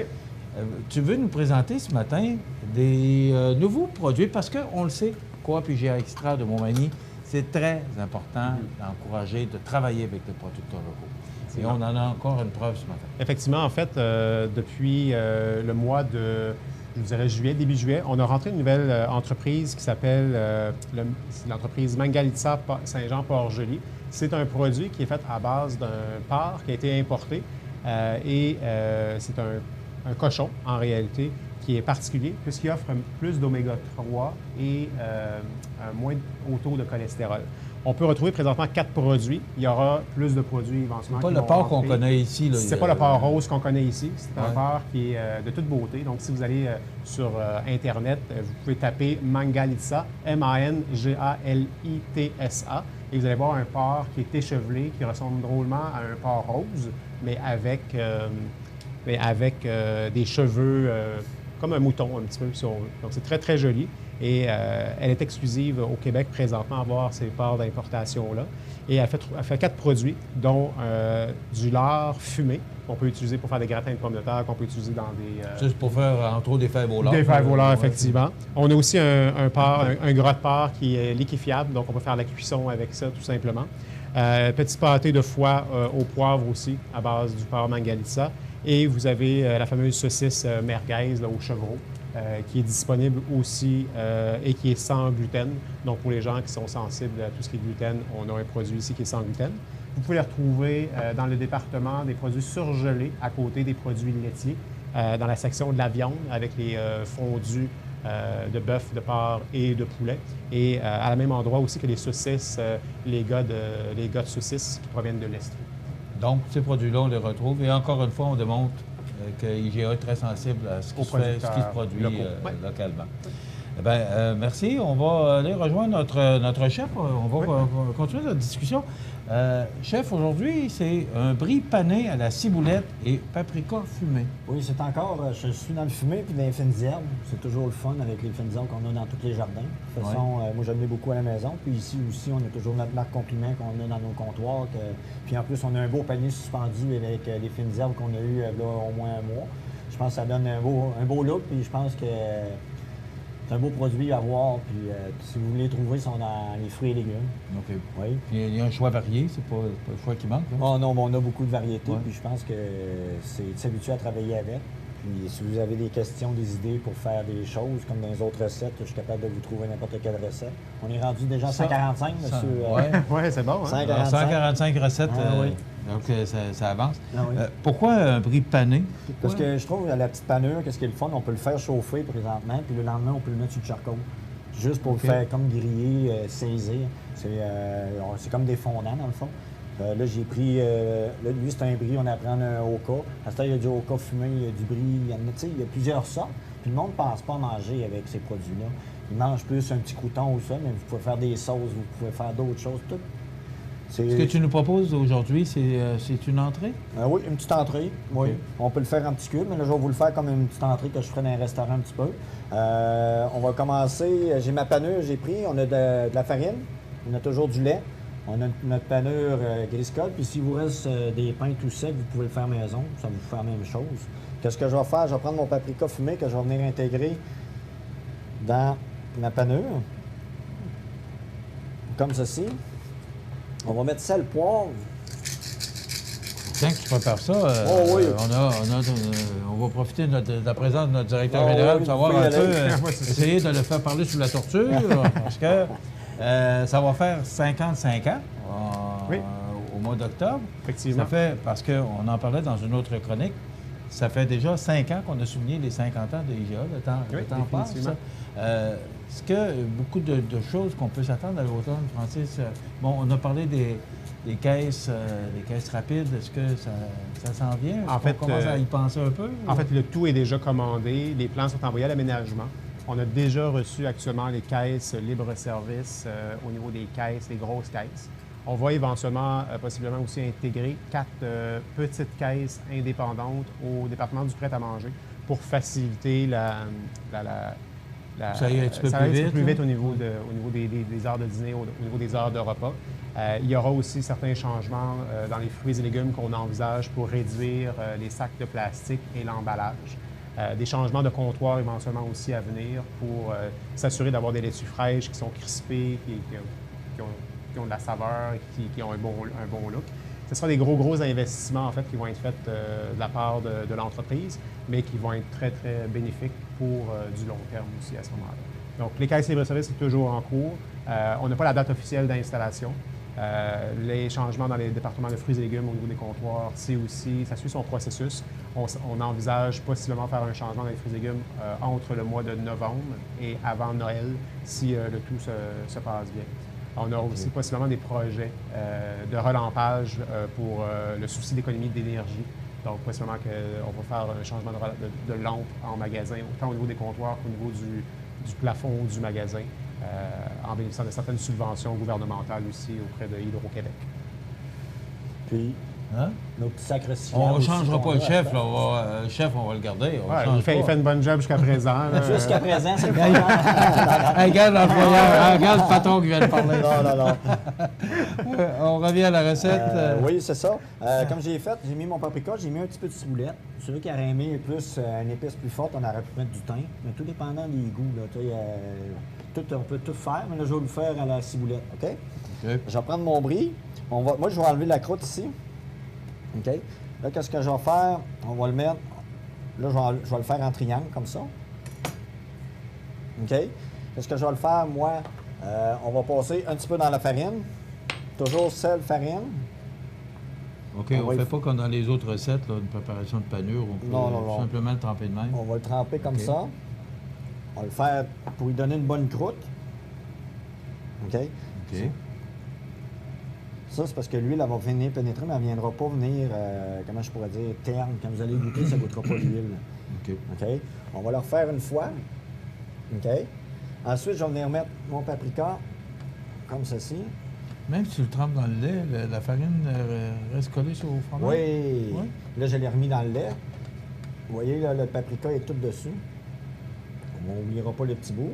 Tu veux nous présenter ce matin des nouveaux produits, parce qu'on le sait, Coop IGA Extra de Montmagny, c'est très important d'encourager, de travailler avec les producteurs locaux. Et on en a encore une preuve ce matin. Effectivement, en fait, depuis le mois de, je dirais juillet, début juillet, on a rentré une nouvelle entreprise qui s'appelle l'entreprise Mangalitsa Saint-Jean-Port-Joli. C'est un produit qui est fait à base d'un porc qui a été importé c'est un cochon, en réalité, qui est particulier puisqu'il offre plus d'oméga 3 et un moins haut taux de cholestérol. On peut retrouver présentement 4 produits. Il y aura plus de produits éventuellement. C'est pas le porc qu'on connaît ici. C'est pas le porc rose qu'on connaît ici. C'est un porc qui est de toute beauté. Donc, si vous allez sur Internet, vous pouvez taper Mangalitsa, M-A-N-G-A-L-I-T-S-A, et vous allez voir un porc qui est échevelé, qui ressemble drôlement à un porc rose, mais avec des cheveux comme un mouton, un petit peu, si on veut. Donc, c'est très, très joli. Et elle est exclusive au Québec présentement à avoir ces porcs d'importation-là. Et elle fait 4 produits, dont du lard fumé, qu'on peut utiliser pour faire des gratins de pommes de terre, qu'on peut utiliser dans des... Juste pour faire, entre autres, des fèves au lard. Des fèves au lard, effectivement. On a aussi un gras de porc qui est liquéfiable, donc on peut faire la cuisson avec ça, tout simplement. Petit pâté de foie au poivre aussi, à base du porc Mangalitsa. Et vous avez la fameuse saucisse merguez là, au chevreau, qui est disponible aussi et qui est sans gluten. Donc, pour les gens qui sont sensibles à tout ce qui est gluten, on a un produit ici qui est sans gluten. Vous pouvez les retrouver dans le département des produits surgelés à côté des produits laitiers, dans la section de la viande avec les fondus de bœuf, de porc et de poulet. Et à la même endroit aussi que les saucisses, les gars de saucisses qui proviennent de l'Estrie. Donc, ces produits-là, on les retrouve. Et encore une fois, on démontre que IGA est très sensible à ce qui se produit localement. Eh bien, merci. On va aller rejoindre notre chef. On va continuer notre discussion. Chef, aujourd'hui, c'est un brie pané à la ciboulette et paprika fumé. Oui, c'est encore... je suis dans le fumé puis dans les fines herbes. C'est toujours le fun avec les fines herbes qu'on a dans tous les jardins. De toute façon, moi, j'en ai beaucoup à la maison. Puis ici aussi, on a toujours notre marque Compliment qu'on a dans nos comptoirs. Puis en plus, on a un beau panier suspendu avec les fines herbes qu'on a eu là, au moins un mois. Je pense que ça donne un beau look. Puis je pense que... c'est un beau produit à voir, puis si vous voulez les trouver, ils sont dans les fruits et légumes. OK. Oui. Puis il y a un choix varié, c'est pas le choix qui manque. Là. Oh non, mais on a beaucoup de variétés, puis je pense que c'est de s'habituer à travailler avec. Puis si vous avez des questions, des idées pour faire des choses, comme dans les autres recettes, je suis capable de vous trouver n'importe quelle recette. On est rendu déjà à 145, monsieur. Oui, c'est bon. Hein? 145 recettes. Oui. Donc, ça avance. Ah, oui. Pourquoi un brie pané? Parce que je trouve la petite panure, qu'est-ce qui est le fun, on peut le faire chauffer présentement, puis le lendemain, on peut le mettre sur le charcot. Juste pour le faire comme griller, saisir. C'est comme des fondants, dans le fond. Là, j'ai pris... là, lui, c'est un brie, on apprend un oka. À ce temps, il y a du oka fumé, il y a du brie, il y a plusieurs sortes. Puis le monde ne pense pas à manger avec ces produits-là. Ils mangent plus un petit crouton ou ça, mais vous pouvez faire des sauces, vous pouvez faire d'autres choses, tout. Ce que tu nous proposes aujourd'hui, c'est une entrée? Oui, une petite entrée, oui. Okay. On peut le faire en petits cubes, mais là, je vais vous le faire comme une petite entrée que je ferais dans un restaurant un petit peu. On va commencer. J'ai ma panure, j'ai pris. On a de la farine, on a toujours du lait. On a notre panure Griscol, puis s'il vous reste des pains tout secs, vous pouvez le faire maison, ça vous fait la même chose. Qu'est-ce que je vais faire? Je vais prendre mon paprika fumé que je vais venir intégrer dans ma panure, comme ceci. On va mettre sel, poivre. Tant que tu prépares ça, oui. on va profiter de la présence de notre directeur Oh, général oui, pour savoir vous un pouvez y peu, aller. essayer de le faire parler sous la torture, parce que ça va faire 55 ans au mois d'octobre. Effectivement. Ça fait, parce qu'on en parlait dans une autre chronique, ça fait déjà 5 ans qu'on a souligné les 50 ans de IGA, le temps passe. Est-ce que beaucoup de choses qu'on peut s'attendre à l'automne, Francis? Bon, on a parlé des caisses rapides. Est-ce que ça s'en vient? En fait, on commence à y penser un peu? En fait, le tout est déjà commandé. Les plans sont envoyés à l'aménagement. On a déjà reçu actuellement les caisses libre-service au niveau des caisses, les grosses caisses. On va éventuellement, possiblement aussi intégrer 4 petites caisses indépendantes au département du prêt-à-manger pour faciliter ça ira un petit peu plus vite au niveau des heures de dîner, au niveau des heures de repas. Il y aura aussi certains changements dans les fruits et légumes qu'on envisage pour réduire les sacs de plastique et l'emballage. Des changements de comptoir éventuellement aussi à venir pour s'assurer d'avoir des laitues fraîches qui sont crispées, qui ont de la saveur, qui ont un bon look. Ce sera des gros investissements en fait qui vont être faits de la part de l'entreprise, mais qui vont être très, très bénéfiques pour du long terme aussi à ce moment-là. Donc, les caisses libre-service, c'est toujours en cours. On n'a pas la date officielle d'installation. Les changements dans les départements de fruits et légumes au niveau des comptoirs, ça suit son processus. On envisage possiblement faire un changement dans les fruits et légumes entre le mois de novembre et avant Noël, si le tout se passe bien. On a aussi possiblement des projets de relampage pour le souci d'économie d'énergie. Donc, possiblement qu'on va faire un changement de lampe en magasin, autant au niveau des comptoirs qu'au niveau du plafond du magasin, en bénéficiant de certaines subventions gouvernementales aussi auprès de Hydro-Québec. Puis, nos petits sacs recyclables. On ne changera pas le chef, là. Le chef, on va le garder. Il fait une bonne job jusqu'à présent. Jusqu'à présent, c'est le regarde l'employeur, regarde le patron qui vient de parler. Non. On revient à la recette. Oui, c'est ça. Comme j'ai fait, j'ai mis mon paprika, j'ai mis un petit peu de ciboulette. Celui qui aurait aimé plus une épice plus forte, on aurait pu mettre du thym. Mais tout dépendant des goûts. Là, on peut tout faire, mais là, je vais le faire à la ciboulette. OK? Je vais prendre mon brie. Moi, je vais enlever la croûte ici. OK? Là, qu'est-ce que je vais faire? On va le mettre... Là, je vais le faire en triangle, comme ça. OK? Qu'est-ce que je vais le faire, moi? On va passer un petit peu dans la farine. Toujours sel, farine. OK, on ne fait pas comme dans les autres recettes, là, une préparation de panure. On peut simplement le tremper de même. On va le tremper comme ça. On va le faire pour lui donner une bonne croûte. OK? Ça, c'est parce que l'huile, elle va venir pénétrer, mais elle ne viendra pas venir, comment je pourrais dire, terne. Quand vous allez goûter, ça ne goûtera pas l'huile. OK? On va le refaire une fois. OK? Ensuite, je vais venir mettre mon paprika comme ceci. Même si tu le trempes dans le lait, la farine reste collée sur le fromage? Oui. Là, je l'ai remis dans le lait. Vous voyez, là, le paprika est tout dessus. On n'oubliera pas les petits bouts.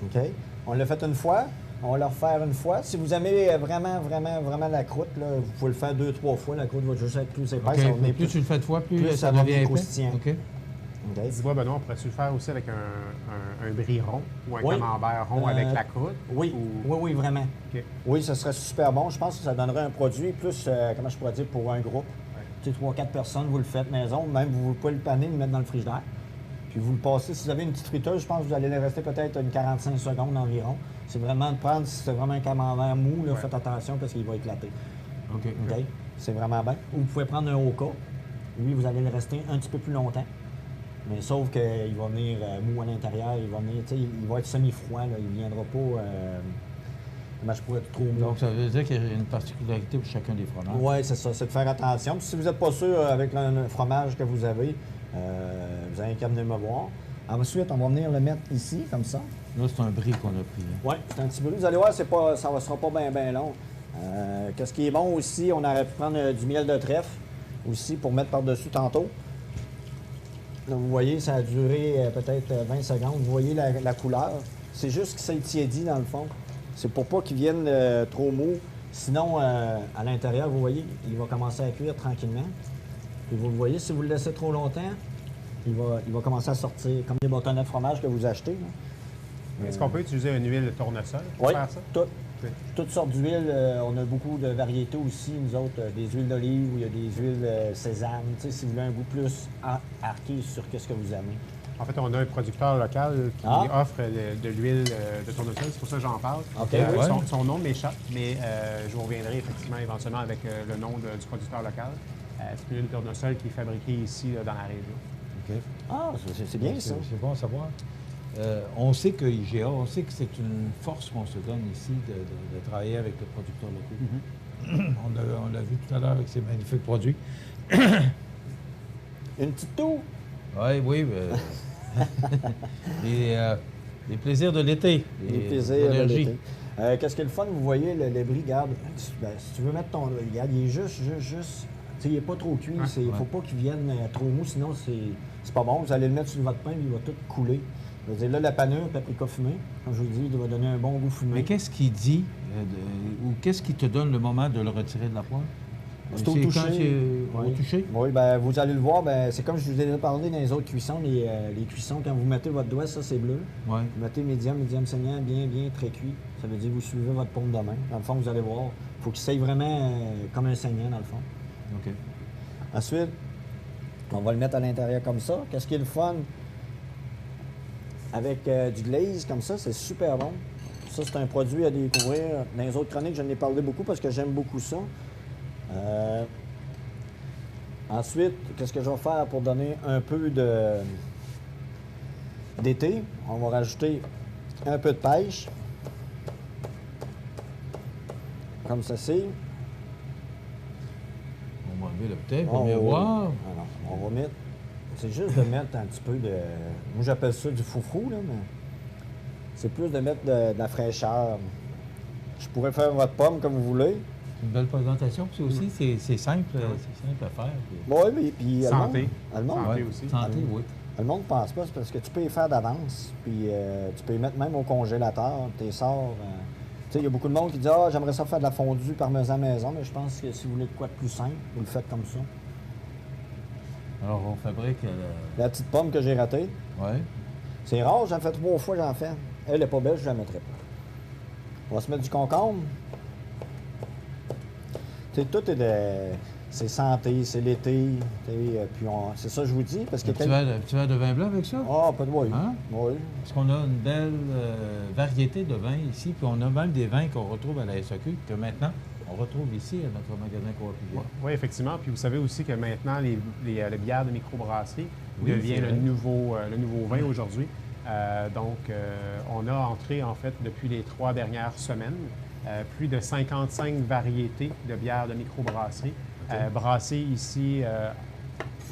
OK? On l'a fait une fois. On va le refaire une fois. Si vous aimez vraiment la croûte, là, vous pouvez le faire 2-3 fois. La croûte va juste être plus épaisse. Okay. Plus tu le fais de fois, plus ça devient croustillant. OK. Dis-moi, Benoît, on pourrait-tu le faire aussi avec un brie rond ou un camembert rond avec la croûte? Oui, oui, vraiment. Okay. Oui, ce serait super bon. Je pense que ça donnerait un produit plus, comment je pourrais dire, pour un groupe. Tu sais, 3-4 personnes, vous le faites maison. Même, vous pouvez le paner, le mettre dans le frigidaire. Puis vous le passez. Si vous avez une petite friteuse, je pense que vous allez le rester peut-être une 45 secondes environ. C'est vraiment de prendre, si c'est vraiment un camembert mou, là, faites attention parce qu'il va éclater. OK. C'est vraiment bien. Ou vous pouvez prendre un Oka. Lui, vous allez le rester un petit peu plus longtemps. Mais sauf qu'il va venir mou à l'intérieur, il va être semi-froid, il ne viendra pas... comment je pourrais être trop mou. Donc, ça veut dire qu'il y a une particularité pour chacun des fromages? Oui, c'est ça, c'est de faire attention. Puis si vous n'êtes pas sûr avec le fromage que vous avez, vous avez qu'à venir me voir. Ensuite, on va venir le mettre ici, comme ça. Là, c'est un brie qu'on a pris. Oui, c'est un petit brie. Vous allez voir, ça ne sera pas bien long. Qu'est-ce qui est bon aussi, on aurait pu prendre du miel de trèfle aussi pour mettre par-dessus tantôt. Là, vous voyez, ça a duré peut-être 20 secondes. Vous voyez la couleur. C'est juste que ça tiédit dans le fond. C'est pour pas qu'il vienne trop mou. Sinon, à l'intérieur, vous voyez, il va commencer à cuire tranquillement. Puis vous voyez, si vous le laissez trop longtemps, il va commencer à sortir, comme les bâtonnets de fromage que vous achetez. Est-ce qu'on peut utiliser une huile de tournesol pour faire ça? Toutes sortes d'huiles. On a beaucoup de variétés aussi, nous autres. Des huiles d'olive, il y a des huiles sésame. Tu sais, si vous voulez un goût plus arqué sur qu'est-ce que vous aimez. En fait, on a un producteur local qui offre de l'huile de tournesol. C'est pour ça que j'en parle. Okay, oui. Son nom m'échappe, mais je vous reviendrai effectivement éventuellement avec le nom du producteur local. C'est une huile de tournesol qui est fabriquée ici dans la région. OK. Ah, c'est bien ça. C'est bon à savoir. On sait que IGA, on sait que c'est une force qu'on se donne ici de travailler avec les producteurs locaux. On l'a vu tout à l'heure avec ces magnifiques produits. Une petite toux? Oui. Les plaisirs de l'été. Les plaisirs de l'été. Qu'est-ce qui est le fun, vous voyez, le brie, regarde, si tu veux mettre ton... Regarde, il est juste... Tu sais, il n'est pas trop cuit. Il ne faut pas qu'il vienne trop mou, sinon c'est pas bon. Vous allez le mettre sur votre pain, puis il va tout couler. Je veux dire, là, la panure, paprika fumé, comme je vous dis, il va donner un bon goût fumé. Mais qu'est-ce qu'il dit, ou qu'est-ce qui te donne le moment de le retirer de la poêle? C'est au toucher. Au toucher? Oui, bien, vous allez le voir, c'est comme je vous ai parlé dans les autres cuissons. Les cuissons, quand vous mettez votre doigt, ça, c'est bleu. Ouais. Vous mettez médium saignant, bien, très cuit. Ça veut dire que vous suivez votre paume de main. Dans le fond, vous allez voir. Il faut qu'il saigne vraiment comme un saignant, dans le fond. OK. Ensuite, on va le mettre à l'intérieur comme ça. Qu'est-ce qui est le fun? Avec du glaze comme ça, c'est super bon. Ça, c'est un produit à découvrir. Dans les autres chroniques, je n'en ai parlé beaucoup parce que j'aime beaucoup ça. Ensuite, qu'est-ce que je vais faire pour donner un peu d'été? On va rajouter un peu de pêche. Comme ceci. On va enlever le peut-être pour mieux voir. Alors, on va mettre... C'est juste de mettre un petit peu de... Moi, j'appelle ça du foufou, là, mais... C'est plus de mettre de la fraîcheur. Je pourrais faire votre pomme comme vous voulez. Une belle présentation, puis aussi, c'est simple, c'est simple à faire. Oui, mais puis... Santé. Santé aussi. Santé, oui. Le monde ne pense pas, c'est parce que tu peux les faire d'avance, puis tu peux les mettre même au congélateur, tu les sors. Tu sais, il y a beaucoup de monde qui dit « Ah, j'aimerais ça faire de la fondue parmesan maison », mais je pense que si vous voulez de quoi de plus simple, vous le faites comme ça. Alors, on fabrique... La petite pomme que j'ai ratée. Oui. C'est rare, j'en fais 3 fois, j'en fais. Elle n'est pas belle, je ne la mettrai pas. On va se mettre du concombre. Tu sais, tout est de... C'est santé, c'est l'été, puis c'est ça que je vous dis, parce que... Tu vas de vin blanc avec ça? Ah, pas de oui. Hein? Oui. Parce qu'on a une belle variété de vins ici, puis on a même des vins qu'on retrouve à la SAQ, que maintenant, on retrouve ici à notre magasin Coop IGA. Oui, effectivement. Puis vous savez aussi que maintenant, le bière de microbrasserie devient le nouveau vin aujourd'hui. Donc, on a entré, en fait, depuis les 3 dernières semaines, plus de 55 variétés de bières de microbrasserie brassées ici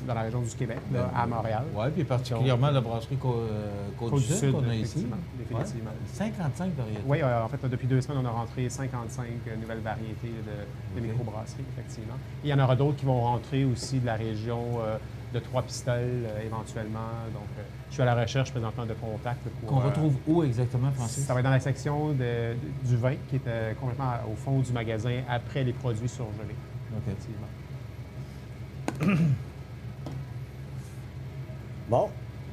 dans la région du Québec, là, à Montréal. Oui, puis particulièrement la brasserie Côte-du-Sud qu'on a ici. Définitivement. Ouais. 55 variétés. Oui, en fait, depuis 2 semaines, on a rentré 55 nouvelles variétés de microbrasserie, effectivement. Il y en aura d'autres qui vont rentrer aussi de la région de Trois-Pistoles, éventuellement. Donc, je suis à la recherche présentement de contacts. Qu'on retrouve où exactement, Francis? Ça va être dans la section du vin, qui est complètement au fond du magasin, après les produits surgelés. OK. Effectivement. Bon,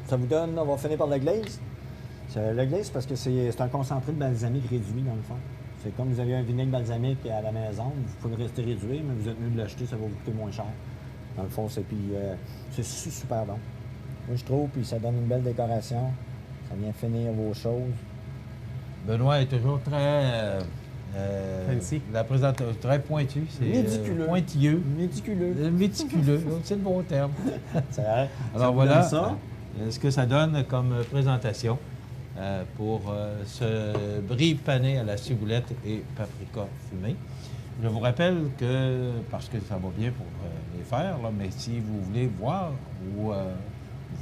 ça vous donne... On va finir par le glaze. Le glaze, parce que c'est un concentré de balsamique réduit, dans le fond. C'est comme vous avez un vinaigre balsamique à la maison, vous pouvez le rester réduit, mais vous êtes mieux de l'acheter, ça va vous coûter moins cher. Dans le fond, c'est super bon. Moi, je trouve, puis ça donne une belle décoration. Ça vient finir vos choses. Benoît est toujours très... fancy. La présentation très pointue. C'est méticuleux. Pointilleux. Méticuleux. C'est le bon terme. C'est vrai. Alors voilà ce que ça donne comme présentation pour ce brie pané à la ciboulette et paprika fumé. Je vous rappelle que, parce que ça va bien pour les faire, là, mais si vous voulez voir ou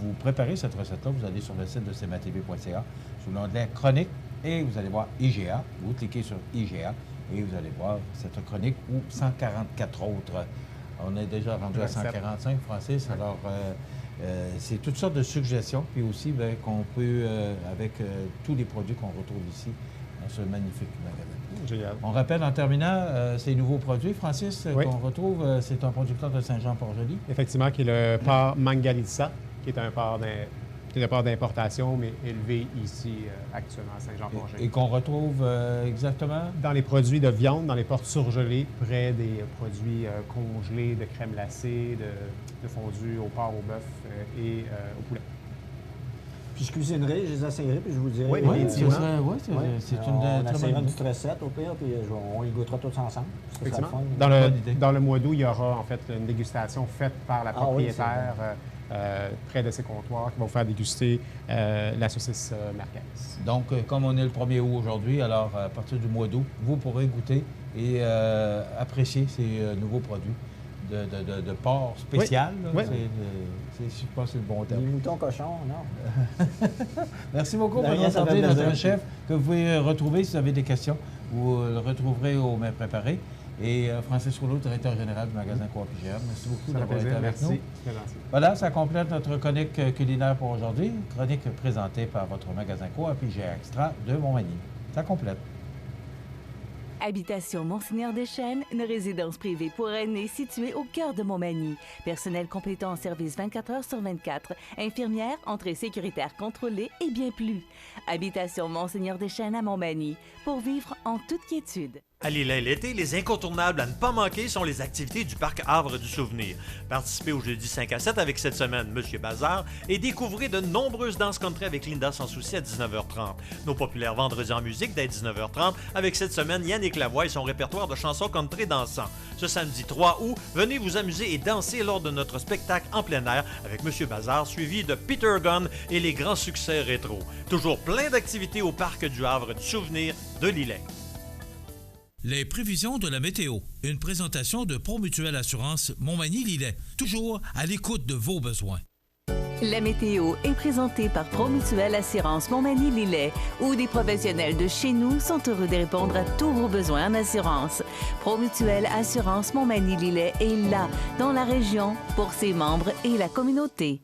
vous préparer cette recette-là, vous allez sur le site de cmatv.ca, sous l'onglet chronique, et vous allez voir IGA. Vous cliquez sur IGA et vous allez voir cette chronique ou 144 autres. On est déjà rendu à 145, Francis. Alors, c'est toutes sortes de suggestions, puis aussi qu'on peut, avec tous les produits qu'on retrouve ici, dans ce magnifique magasin. Génial. On rappelle en terminant ces nouveaux produits, Francis, qu'on retrouve. C'est un producteur de Saint-Jean-Port-Joli. Effectivement, qui est le porc Mangalitsa, qui est un porc de porc d'importation, mais élevé ici actuellement à Saint-Jean-Port-Joli. Et qu'on retrouve exactement? Dans les produits de viande, dans les portes surgelées, près des produits congelés de crème glacée, de fondu au porc, au bœuf et au poulet. Puis je cuisinerai, je les essayerai, puis je vous dirai. Oui, c'est une on très essayera bonne une petite recette au pire, puis on y goûtera tous ensemble. Ça sera fun. Dans le mois d'août, il y aura en fait une dégustation faite par la propriétaire près de ses comptoirs qui va vous faire déguster la saucisse merguez. Donc, comme on est le 1er août aujourd'hui, alors à partir du mois d'août, vous pourrez goûter et apprécier ces nouveaux produits de porc spécial. Oui. Je pense que c'est le bon terme. Les moutons cochons, non? Merci beaucoup pour notre santé, notre chef, que vous pouvez retrouver si vous avez des questions. Vous le retrouverez au Mets Préparé. Et Francis Rouleau, directeur général du magasin Coop IGA. Merci beaucoup d'avoir été avec nous. Voilà, ça complète notre chronique culinaire pour aujourd'hui. Chronique présentée par votre magasin Coop IGA Extra de Montmagny. Ça complète. Habitation Monseigneur Deschênes, une résidence privée pour aînés située au cœur de Montmagny. Personnel compétent en service 24 heures sur 24. Infirmière, entrée sécuritaire contrôlée et bien plus. Habitation Monseigneur Deschênes à Montmagny, pour vivre en toute quiétude. À Lillet l'été, les incontournables à ne pas manquer sont les activités du Parc Havre du Souvenir. Participez au jeudi 5 à 7 avec cette semaine Monsieur Bazar et découvrez de nombreuses danses country avec Linda Sans Souci à 19h30. Nos populaires vendredis en musique dès 19h30 avec cette semaine Yannick Lavoie et son répertoire de chansons country dansant. Ce samedi 3 août, venez vous amuser et danser lors de notre spectacle en plein air avec Monsieur Bazar suivi de Peter Gunn et les grands succès rétro. Toujours plein d'activités au Parc du Havre du Souvenir de Lillet. Les prévisions de la météo. Une présentation de Promutuelle Assurance Montmagny-Lillet. Toujours à l'écoute de vos besoins. La météo est présentée par Promutuelle Assurance Montmagny-Lillet, où des professionnels de chez nous sont heureux de répondre à tous vos besoins en assurance. Promutuelle Assurance Montmagny-Lillet est là, dans la région, pour ses membres et la communauté.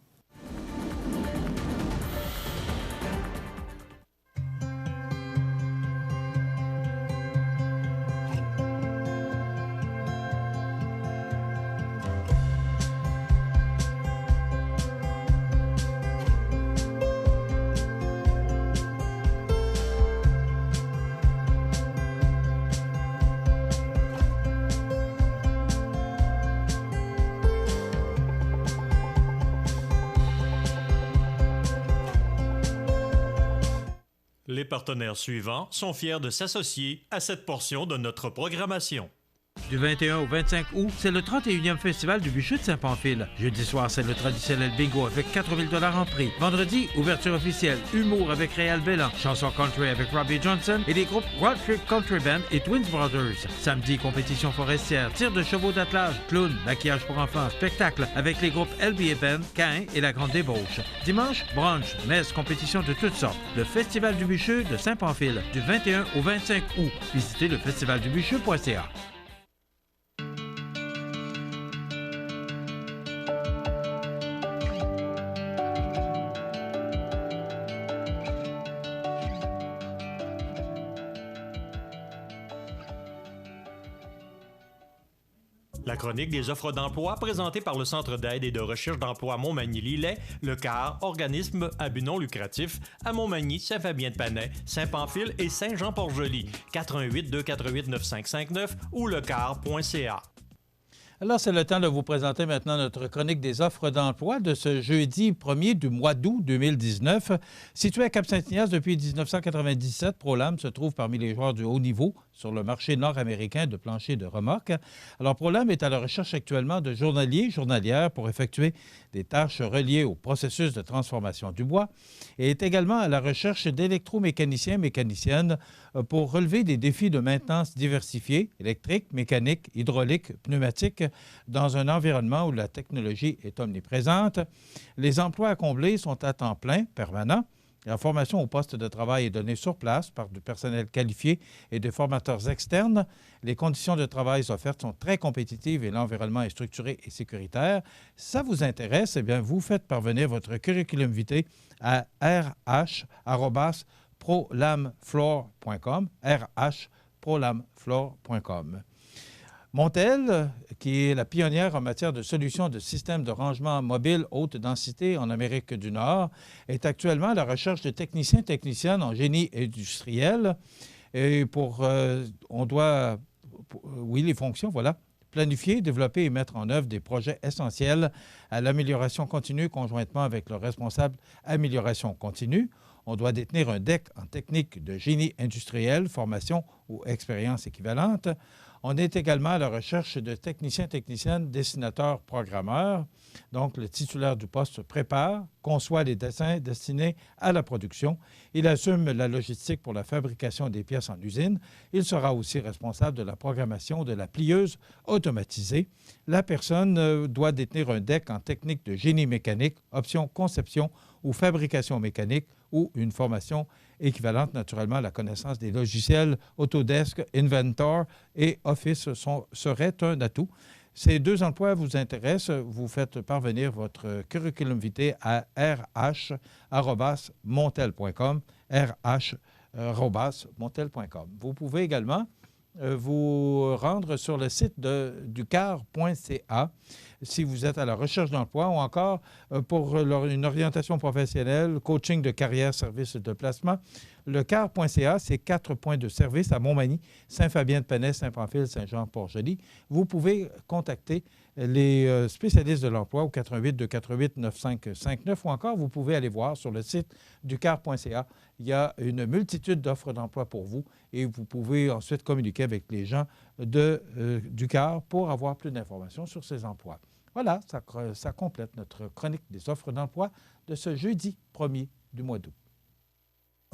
Les partenaires suivants sont fiers de s'associer à cette portion de notre programmation. Du 21 au 25 août, c'est le 31e Festival du Bûcher de Saint-Pamphile. Jeudi soir, c'est le traditionnel bingo avec 4 000 $ en prix. Vendredi, ouverture officielle, humour avec Réal Bellan, chanson country avec Robbie Johnson et les groupes Road Trip Country Band et Twins Brothers. Samedi, compétition forestière, tir de chevaux d'attelage, clown, maquillage pour enfants, spectacle avec les groupes LBA Band, Cain et La Grande Débauche. Dimanche, brunch, messe, compétition de toutes sortes. Le Festival du Bûcher de Saint-Pamphile, du 21 au 25 août. Visitez le festivaldubucher.ca. La chronique des offres d'emploi présentée par le Centre d'aide et de recherche d'emploi Montmagny-Lillet, le CAR, organisme à but non lucratif, à Montmagny, Saint-Fabien-de-Panay, Saint-Pamphile et Saint-Jean-Port-Joli, 418-248-9559 ou lecar.ca. Alors, c'est le temps de vous présenter maintenant notre chronique des offres d'emploi de ce jeudi 1er du mois d'août 2019. Situé à Cap-Saint-Ignace depuis 1997, ProLam se trouve parmi les joueurs du haut niveau sur le marché nord-américain de plancher de remorque. Alors, ProLam est à la recherche actuellement de journaliers, journalières pour effectuer des tâches reliées au processus de transformation du bois et est également à la recherche d'électromécaniciens, mécaniciennes pour relever des défis de maintenance diversifiés, électrique, mécanique, hydraulique, pneumatique, dans un environnement où la technologie est omniprésente. Les emplois à combler sont à temps plein, permanent. La formation au poste de travail est donnée sur place par du personnel qualifié et des formateurs externes. Les conditions de travail offertes sont très compétitives et l'environnement est structuré et sécuritaire. Si ça vous intéresse, eh bien, vous faites parvenir votre curriculum vitae à rh@prolamfloor.com, rh@prolamfloor.com. Montel, qui est la pionnière en matière de solutions de systèmes de rangement mobile haute densité en Amérique du Nord, est actuellement à la recherche de techniciens et techniciennes en génie industriel. Et les fonctions, voilà. Planifier, développer et mettre en œuvre des projets essentiels à l'amélioration continue conjointement avec le responsable amélioration continue. On doit détenir un DEC en technique de génie industriel, formation ou expérience équivalente. On est également à la recherche de techniciens, techniciennes, dessinateurs, programmeurs. Donc, le titulaire du poste prépare, conçoit les dessins destinés à la production. Il assume la logistique pour la fabrication des pièces en usine. Il sera aussi responsable de la programmation de la plieuse automatisée. La personne doit détenir un DEC en technique de génie mécanique, option conception ou fabrication mécanique ou une formation équivalente naturellement à la connaissance des logiciels Autodesk, Inventor et Office serait un atout. Ces 2 emplois vous intéressent, vous faites parvenir votre curriculum vitae à rh@montel.com, rh@montel.com. Vous pouvez également vous rendre sur le site du car.ca si vous êtes à la recherche d'emploi ou encore pour une orientation professionnelle, coaching de carrière, service de placement. Le car.ca, c'est 4 points de service à Montmagny, Saint-Fabien-de-Penay, Saint-Pamphile, Saint-Jean-Port-Joli. Vous pouvez contacter les spécialistes de l'emploi au 88-248-9559 ou encore vous pouvez aller voir sur le site du car.ca. Il y a une multitude d'offres d'emploi pour vous et vous pouvez ensuite communiquer avec les gens du car pour avoir plus d'informations sur ces emplois. Voilà, ça complète notre chronique des offres d'emploi de ce jeudi 1er du mois d'août.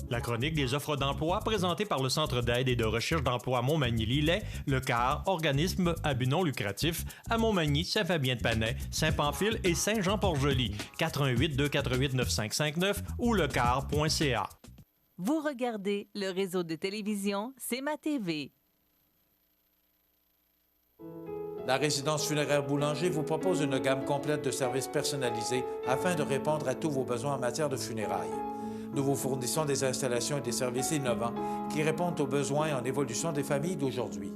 La chronique des offres d'emploi présentée par le Centre d'aide et de recherche d'emploi Montmagny-Lillet, le CAR, organisme à but non lucratif, à Montmagny, Saint-Fabien-de-Penay, Saint-Pamphile et Saint-Jean-Port-Joli. 88-248-9559 ou lecar.ca. Vous regardez le réseau de télévision C'est ma TV. La résidence funéraire Boulanger vous propose une gamme complète de services personnalisés afin de répondre à tous vos besoins en matière de funérailles. Nous vous fournissons des installations et des services innovants qui répondent aux besoins en évolution des familles d'aujourd'hui.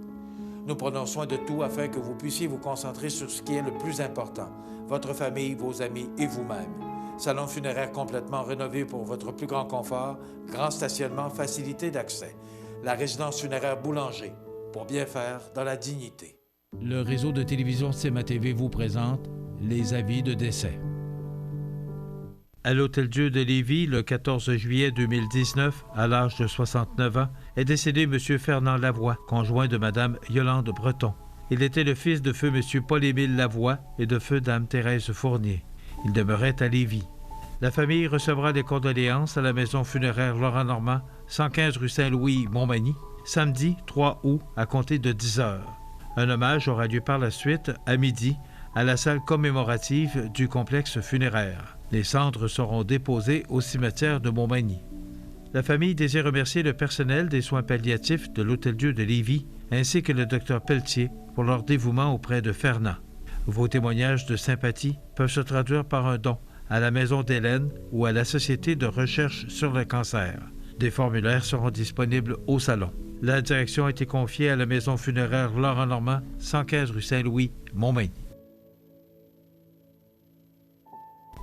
Nous prenons soin de tout afin que vous puissiez vous concentrer sur ce qui est le plus important, votre famille, vos amis et vous-même. Salon funéraire complètement rénové pour votre plus grand confort, grand stationnement, facilité d'accès. La résidence funéraire Boulanger, pour bien faire dans la dignité. Le réseau de télévision C'est ma TV vous présente les avis de décès. À l'Hôtel-Dieu de Lévis, le 14 juillet 2019, à l'âge de 69 ans, est décédé M. Fernand Lavoie, conjoint de Mme Yolande Breton. Il était le fils de feu M. Paul-Émile Lavoie et de feu Dame Thérèse Fournier. Il demeurait à Lévis. La famille recevra les condoléances à la maison funéraire Laurent-Normand, 115 rue Saint-Louis, Montmagny, samedi 3 août à compter de 10 heures. Un hommage aura lieu par la suite, à midi, à la salle commémorative du complexe funéraire. Les cendres seront déposées au cimetière de Montmagny. La famille désire remercier le personnel des soins palliatifs de l'Hôtel-Dieu de Lévis ainsi que le Dr Pelletier pour leur dévouement auprès de Fernand. Vos témoignages de sympathie peuvent se traduire par un don à la Maison d'Hélène ou à la Société de recherche sur le cancer. Des formulaires seront disponibles au salon. La direction a été confiée à la maison funéraire Laurent-Normand, 115 rue Saint-Louis, Montmagny.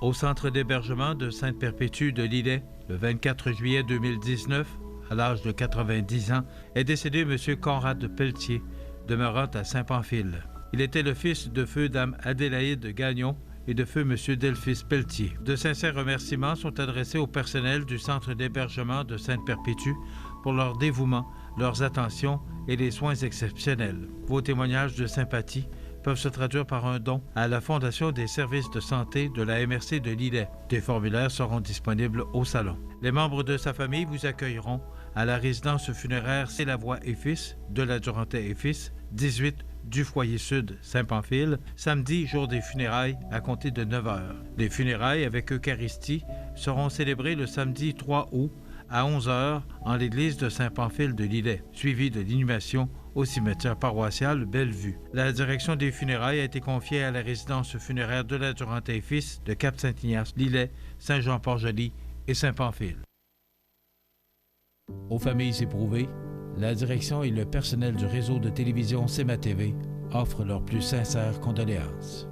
Au centre d'hébergement de Sainte-Perpétue de Lillet, le 24 juillet 2019, à l'âge de 90 ans, est décédé M. Conrad Pelletier, demeurant à Saint-Pamphile. Il était le fils de feu Dame Adélaïde Gagnon et de feu M. Delphis Pelletier. De sincères remerciements sont adressés au personnel du centre d'hébergement de Sainte-Perpétue pour leur dévouement, leurs attentions et les soins exceptionnels. Vos témoignages de sympathie peuvent se traduire par un don à la Fondation des services de santé de la MRC de Lillet. Des formulaires seront disponibles au salon. Les membres de sa famille vous accueilleront à la résidence funéraire C'est Lavoie et Fils de la Durantais et Fils, 18 du Foyer Sud, Saint-Pamphile, samedi, jour des funérailles, à compter de 9 heures. Les funérailles avec Eucharistie seront célébrées le samedi 3 août à 11 heures en l'église de Saint-Pamphile de Lillet, suivi de l'inhumation au cimetière paroissial Bellevue. La direction des funérailles a été confiée à la résidence funéraire de la Durantais et Fils de Cap-Saint-Ignace, Lillet, Saint-Jean-Port-Joli et Saint-Pamphile. Aux familles éprouvées, la direction et le personnel du réseau de télévision C'est ma TV offrent leurs plus sincères condoléances.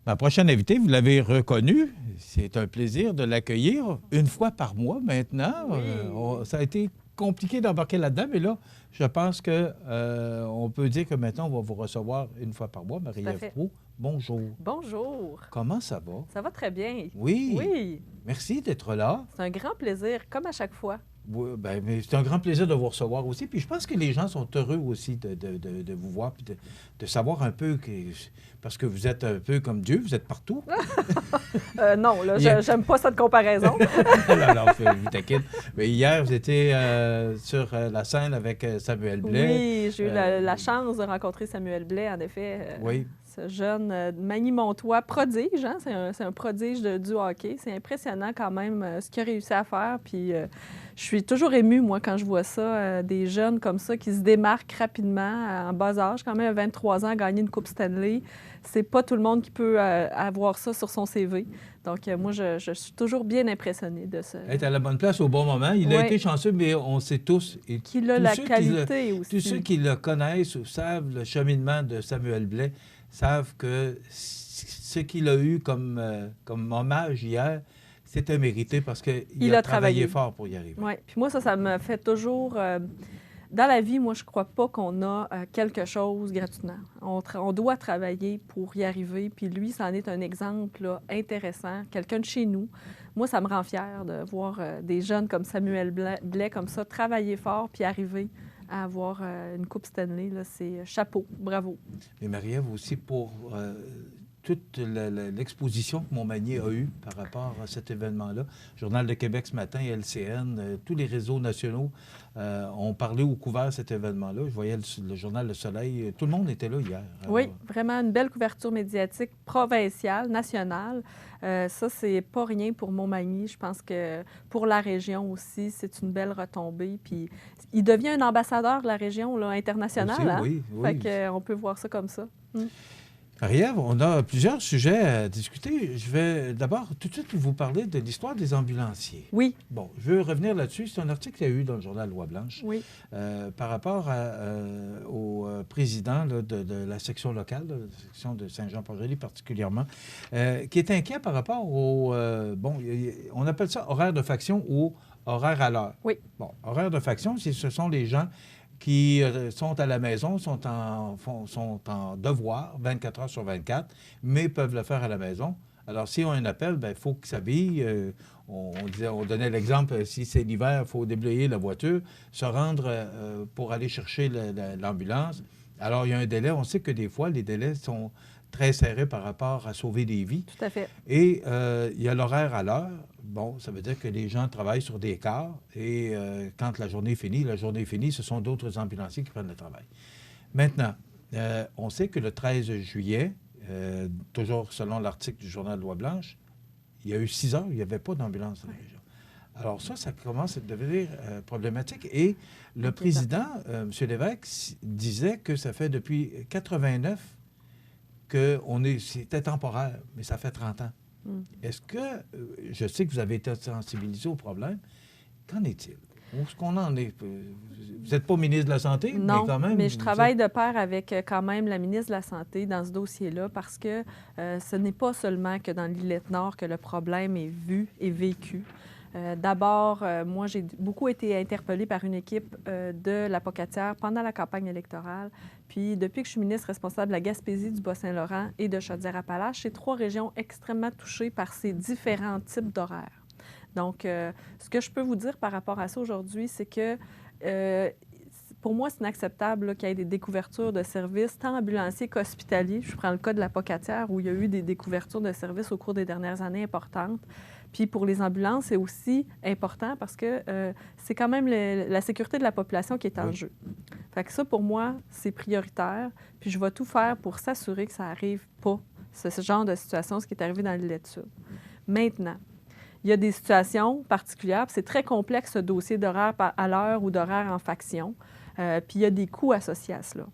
Ma prochaine invitée, vous l'avez reconnue, c'est un plaisir de l'accueillir une fois par mois maintenant. Oui. Ça a été compliqué d'embarquer là-dedans, mais là, je pense qu'on peut dire que maintenant, on va vous recevoir une fois par mois. Marie-Ève Proulx, bonjour. Bonjour. Comment ça va? Ça va très bien. Oui. Oui. Merci d'être là. C'est un grand plaisir, comme à chaque fois. Oui, bien, mais c'est un grand plaisir de vous recevoir aussi. Puis je pense que les gens sont heureux aussi de vous voir puis de savoir un peu parce que vous êtes un peu comme Dieu, vous êtes partout. Non, là, j'aime pas cette comparaison. non, je vous taquine. Mais hier, vous étiez sur la scène avec Samuel Blais. Oui, j'ai eu la chance de rencontrer Samuel Blais, en effet. Oui. Ce jeune Magny-Montois prodige, hein? C'est un prodige du hockey. C'est impressionnant quand même ce qu'il a réussi à faire. Puis je suis toujours émue, moi, quand je vois ça, des jeunes comme ça qui se démarquent rapidement en bas âge. Quand même, à 23 ans, gagner une Coupe Stanley, c'est pas tout le monde qui peut avoir ça sur son CV. Donc, moi, je suis toujours bien impressionnée de ça. Être à la bonne place au bon moment. Il a été chanceux, mais on sait tous. Qu'il a la qualité aussi. Tous ceux qui le connaissent ou savent le cheminement de Samuel Blais savent que ce qu'il a eu comme hommage hier, c'était mérité parce qu'il a travaillé fort pour y arriver. Oui. Puis moi, ça me fait toujours... dans la vie, moi, je ne crois pas qu'on a quelque chose gratuitement. On doit travailler pour y arriver. Puis lui, ça en est un exemple là, intéressant. Quelqu'un de chez nous. Moi, ça me rend fière de voir des jeunes comme Samuel Blais comme ça travailler fort puis arriver à avoir une Coupe Stanley. C'est chapeau, bravo. Mais Marie-Ève aussi pour toute l'exposition que Montmagny a eue par rapport à cet événement-là. Journal de Québec ce matin, LCN, tous les réseaux nationaux ont parlé ou couvert cet événement-là. Je voyais le journal Le Soleil. Tout le monde était là hier. Alors... Oui, vraiment une belle couverture médiatique provinciale, nationale. Ça, c'est pas rien pour Montmagny. Je pense que pour la région aussi, c'est une belle retombée. Puis il devient un ambassadeur de la région là, internationale. Aussi, hein? oui. Fait qu'on peut voir ça comme ça. Marie-Ève, on a plusieurs sujets à discuter. Je vais d'abord tout de suite vous parler de l'histoire des ambulanciers. Oui. Bon, je veux revenir là-dessus. C'est un article qu'il y a eu dans le journal Loi-Blanche par rapport au président là, de la section locale, de la section de Saint-Jean-Port-Joli particulièrement, qui est inquiet par rapport au... on appelle ça horaire de faction ou horaire à l'heure. Oui. Bon, horaire de faction, ce sont les gens qui sont à la maison, sont en devoir 24 heures sur 24, mais peuvent le faire à la maison. Alors, s'ils ont un appel, il faut qu'ils s'habillent. On donnait l'exemple, si c'est l'hiver, il faut déblayer la voiture, se rendre pour aller chercher l'ambulance. Alors, il y a un délai. On sait que des fois, les délais sont très serrés par rapport à sauver des vies. Tout à fait. Et il y a l'horaire à l'heure. Bon, ça veut dire que les gens travaillent sur des quarts et quand la journée est finie, ce sont d'autres ambulanciers qui prennent le travail. Maintenant, on sait que le 13 juillet, toujours selon l'article du journal Loi-Blanche, il y a eu 6 heures, il n'y avait pas d'ambulance dans la région. Alors ça commence à devenir problématique. Et le président, M. Lévesque, disait que ça fait depuis 89 que c'était temporaire, mais ça fait 30 ans. Est-ce que, je sais que vous avez été sensibilisé au problème, qu'en est-il? Où est-ce qu'on en est? Vous n'êtes pas ministre de la Santé, non, mais quand même... mais je travaille de pair avec quand même la ministre de la Santé dans ce dossier-là parce que ce n'est pas seulement que dans l'îlette Nord que le problème est vu et vécu. D'abord, moi, j'ai beaucoup été interpellée par une équipe de la Pocatière pendant la campagne électorale. Puis, depuis que je suis ministre responsable de la Gaspésie, du Bas-Saint-Laurent et de Chaudière-Appalaches, c'est 3 régions extrêmement touchées par ces différents types d'horaires. Donc, ce que je peux vous dire par rapport à ça aujourd'hui, c'est que pour moi, c'est inacceptable qu'il y ait des découvertures de services, tant ambulanciers qu'hospitaliers. Je prends le cas de la Pocatière, où il y a eu des découvertures de services au cours des dernières années importantes. Puis pour les ambulances, c'est aussi important parce que c'est quand même la sécurité de la population qui est en jeu. Fait que ça, pour moi, c'est prioritaire. Puis je vais tout faire pour s'assurer que ça n'arrive pas, ce genre de situation, ce qui est arrivé dans l'île Sud. Maintenant, il y a des situations particulières. C'est très complexe, ce dossier d'horaire à l'heure ou d'horaire en faction. Puis il y a des coûts associés à cela.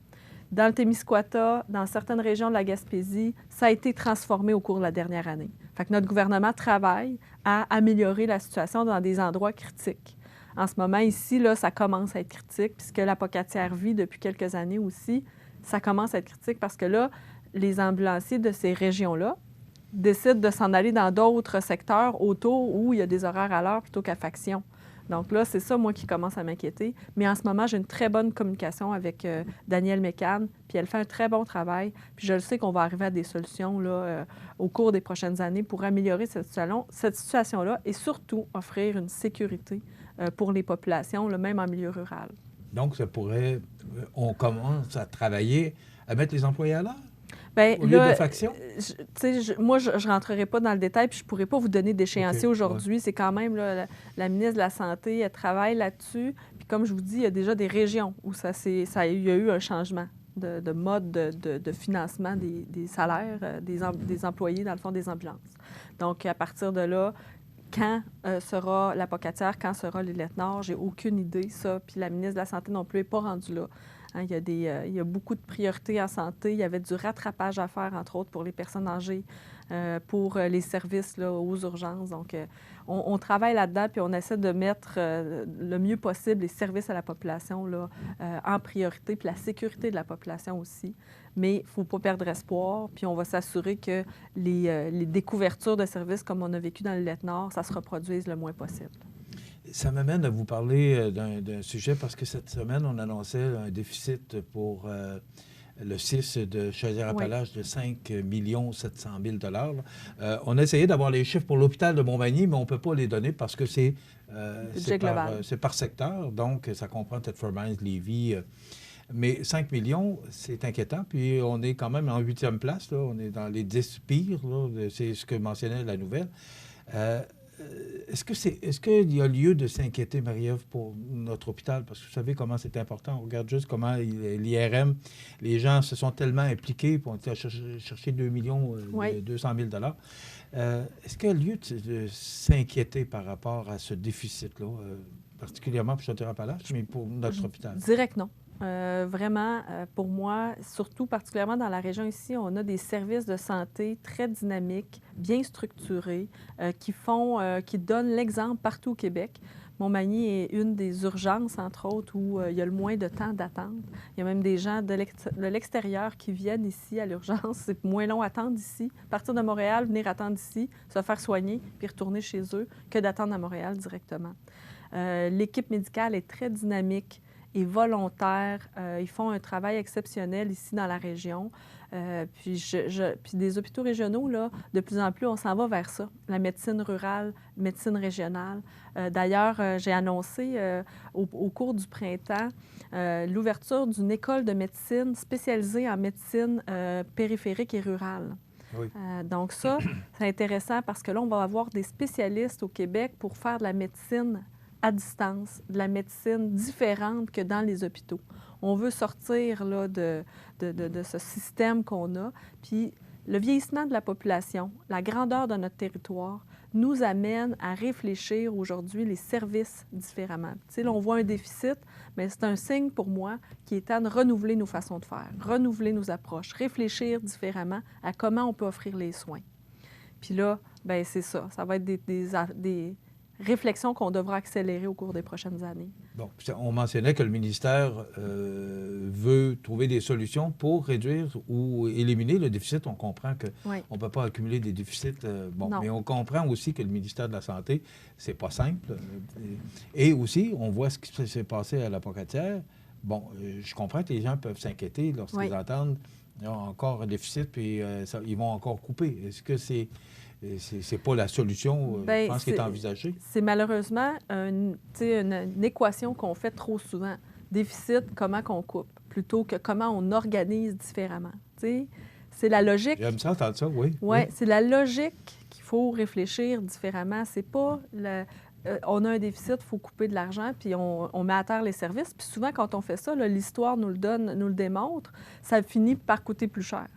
Dans le Témiscouata, dans certaines régions de la Gaspésie, ça a été transformé au cours de la dernière année. Fait que notre gouvernement travaille à améliorer la situation dans des endroits critiques. En ce moment, ici, là, ça commence à être critique, puisque la Pocatière vit depuis quelques années aussi. ça commence à être critique parce que là, les ambulanciers de ces régions-là décident de s'en aller dans d'autres secteurs autour où il y a des horaires à l'heure plutôt qu'à faction. Donc là, c'est ça, moi, qui commence à m'inquiéter. Mais en ce moment, j'ai une très bonne communication avec Danielle Mécan, puis elle fait un très bon travail. Puis je le sais qu'on va arriver à des solutions là, au cours des prochaines années pour améliorer cette situation-là et surtout offrir une sécurité pour les populations, là, même en milieu rural. Donc, ça pourrait... on commence à travailler à mettre les employés à l'heure? Bien, au lieu là, de faction? Moi, je ne rentrerai pas dans le détail, puis je ne pourrais pas vous donner d'échéancier aujourd'hui. Ouais. C'est quand même là, la ministre de la Santé, elle travaille là-dessus. Puis comme je vous dis, il y a déjà des régions où il y a eu un changement de mode de financement des salaires des employés, dans le fond, des ambulances. Donc, à partir de là, quand sera la Pocatière, quand sera l'îlette Nord, j'ai aucune idée, ça. Puis la ministre de la Santé non plus n'est pas rendue là. Hein, il y a beaucoup de priorités en santé. Il y avait du rattrapage à faire, entre autres, pour les personnes âgées, pour les services là, aux urgences. Donc, on travaille là-dedans, puis on essaie de mettre le mieux possible les services à la population là, en priorité, puis la sécurité de la population aussi. Mais il ne faut pas perdre espoir, puis on va s'assurer que les découvertures de services comme on a vécu dans l'îlette Nord, ça se reproduise le moins possible. Ça m'amène à vous parler d'un sujet parce que cette semaine, on annonçait un déficit pour le CIS de Chaudière-Appalaches de 5 700 000 $. On a essayé d'avoir les chiffres pour l'hôpital de Montmagny, mais on ne peut pas les donner parce que c'est par secteur. Donc, ça comprend Thetford Mines, Lévis. Mais 5 millions, c'est inquiétant. Puis on est quand même en 8e place. Là. On est dans les 10 pires. C'est ce que mentionnait la nouvelle. Est-ce qu'il y a lieu de s'inquiéter, Marie-Ève, pour notre hôpital? Parce que vous savez comment c'est important. On regarde juste comment l'IRM, les gens se sont tellement impliqués pour chercher 2 200 000 $. Est-ce qu'il y a lieu de s'inquiéter par rapport à ce déficit-là, particulièrement pour Chaudière-Appalaches, mais pour notre hôpital? Je dirais que non. Vraiment, pour moi, surtout particulièrement dans la région ici, on a des services de santé très dynamiques, bien structurés, qui donnent l'exemple partout au Québec. Montmagny est une des urgences, entre autres, où il y a le moins de temps d'attente. Il y a même des gens de l'extérieur qui viennent ici à l'urgence. C'est moins long à attendre ici. Partir de Montréal, venir attendre ici, se faire soigner, puis retourner chez eux, que d'attendre à Montréal directement. L'équipe médicale est très dynamique et volontaires. Ils font un travail exceptionnel ici dans la région. Puis des hôpitaux régionaux, là, de plus en plus, on s'en va vers ça. La médecine rurale, médecine régionale. D'ailleurs, j'ai annoncé au cours du printemps l'ouverture d'une école de médecine spécialisée en médecine périphérique et rurale. Oui. Donc ça, c'est intéressant parce que là, on va avoir des spécialistes au Québec pour faire de la médecine à distance, de la médecine différente que dans les hôpitaux. On veut sortir là, de ce système qu'on a. Puis le vieillissement de la population, la grandeur de notre territoire nous amène à réfléchir aujourd'hui les services différemment. Tu sais, là, on voit un déficit, mais c'est un signe pour moi qui est temps de renouveler nos façons de faire, renouveler nos approches, réfléchir différemment à comment on peut offrir les soins. Puis là, bien, c'est ça. Ça va être des réflexions qu'on devra accélérer au cours des prochaines années. Bon, on mentionnait que le ministère veut trouver des solutions pour réduire ou éliminer le déficit. On comprend qu'on ne peut pas accumuler des déficits. Mais on comprend aussi que le ministère de la Santé, c'est pas simple. Et aussi, on voit ce qui s'est passé à la Pocatière. Bon, je comprends que les gens peuvent s'inquiéter lorsqu'ils entendent qu'il y a encore un déficit, puis ils vont encore couper. Est-ce que c'est pas la solution, je pense, qui est envisagée? C'est malheureusement une équation qu'on fait trop souvent. Déficit, comment qu'on coupe, plutôt que comment on organise différemment. T'sais, c'est la logique. J'aime ça, entendre ça, oui. Oui, c'est la logique qu'il faut réfléchir différemment. C'est pas on a un déficit, il faut couper de l'argent, puis on met à terre les services. Puis souvent, quand on fait ça, là, l'histoire nous le démontre, ça finit par coûter plus cher.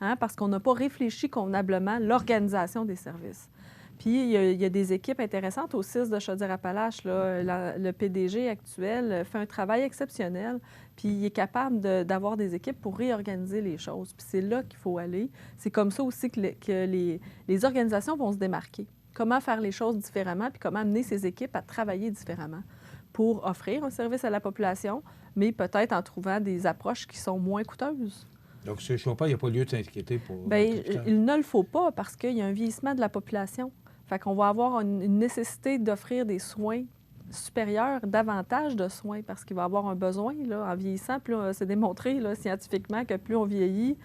Hein, parce qu'on n'a pas réfléchi convenablement l'organisation des services. Puis, il y a des équipes intéressantes au CIS de Chaudière-Appalaches. Le PDG actuel fait un travail exceptionnel, puis il est capable d'avoir des équipes pour réorganiser les choses. Puis c'est là qu'il faut aller. C'est comme ça aussi que les organisations vont se démarquer. Comment faire les choses différemment, puis comment amener ces équipes à travailler différemment pour offrir un service à la population, mais peut-être en trouvant des approches qui sont moins coûteuses. Donc, ce choix pas, il n'y a pas lieu de s'inquiéter pour... Bien, il ne le faut pas parce qu'il y a un vieillissement de la population. Fait qu'on va avoir une nécessité d'offrir des soins supérieurs, davantage de soins, parce qu'il va y avoir un besoin, là, en vieillissant. Plus c'est démontré là, scientifiquement que plus on vieillit,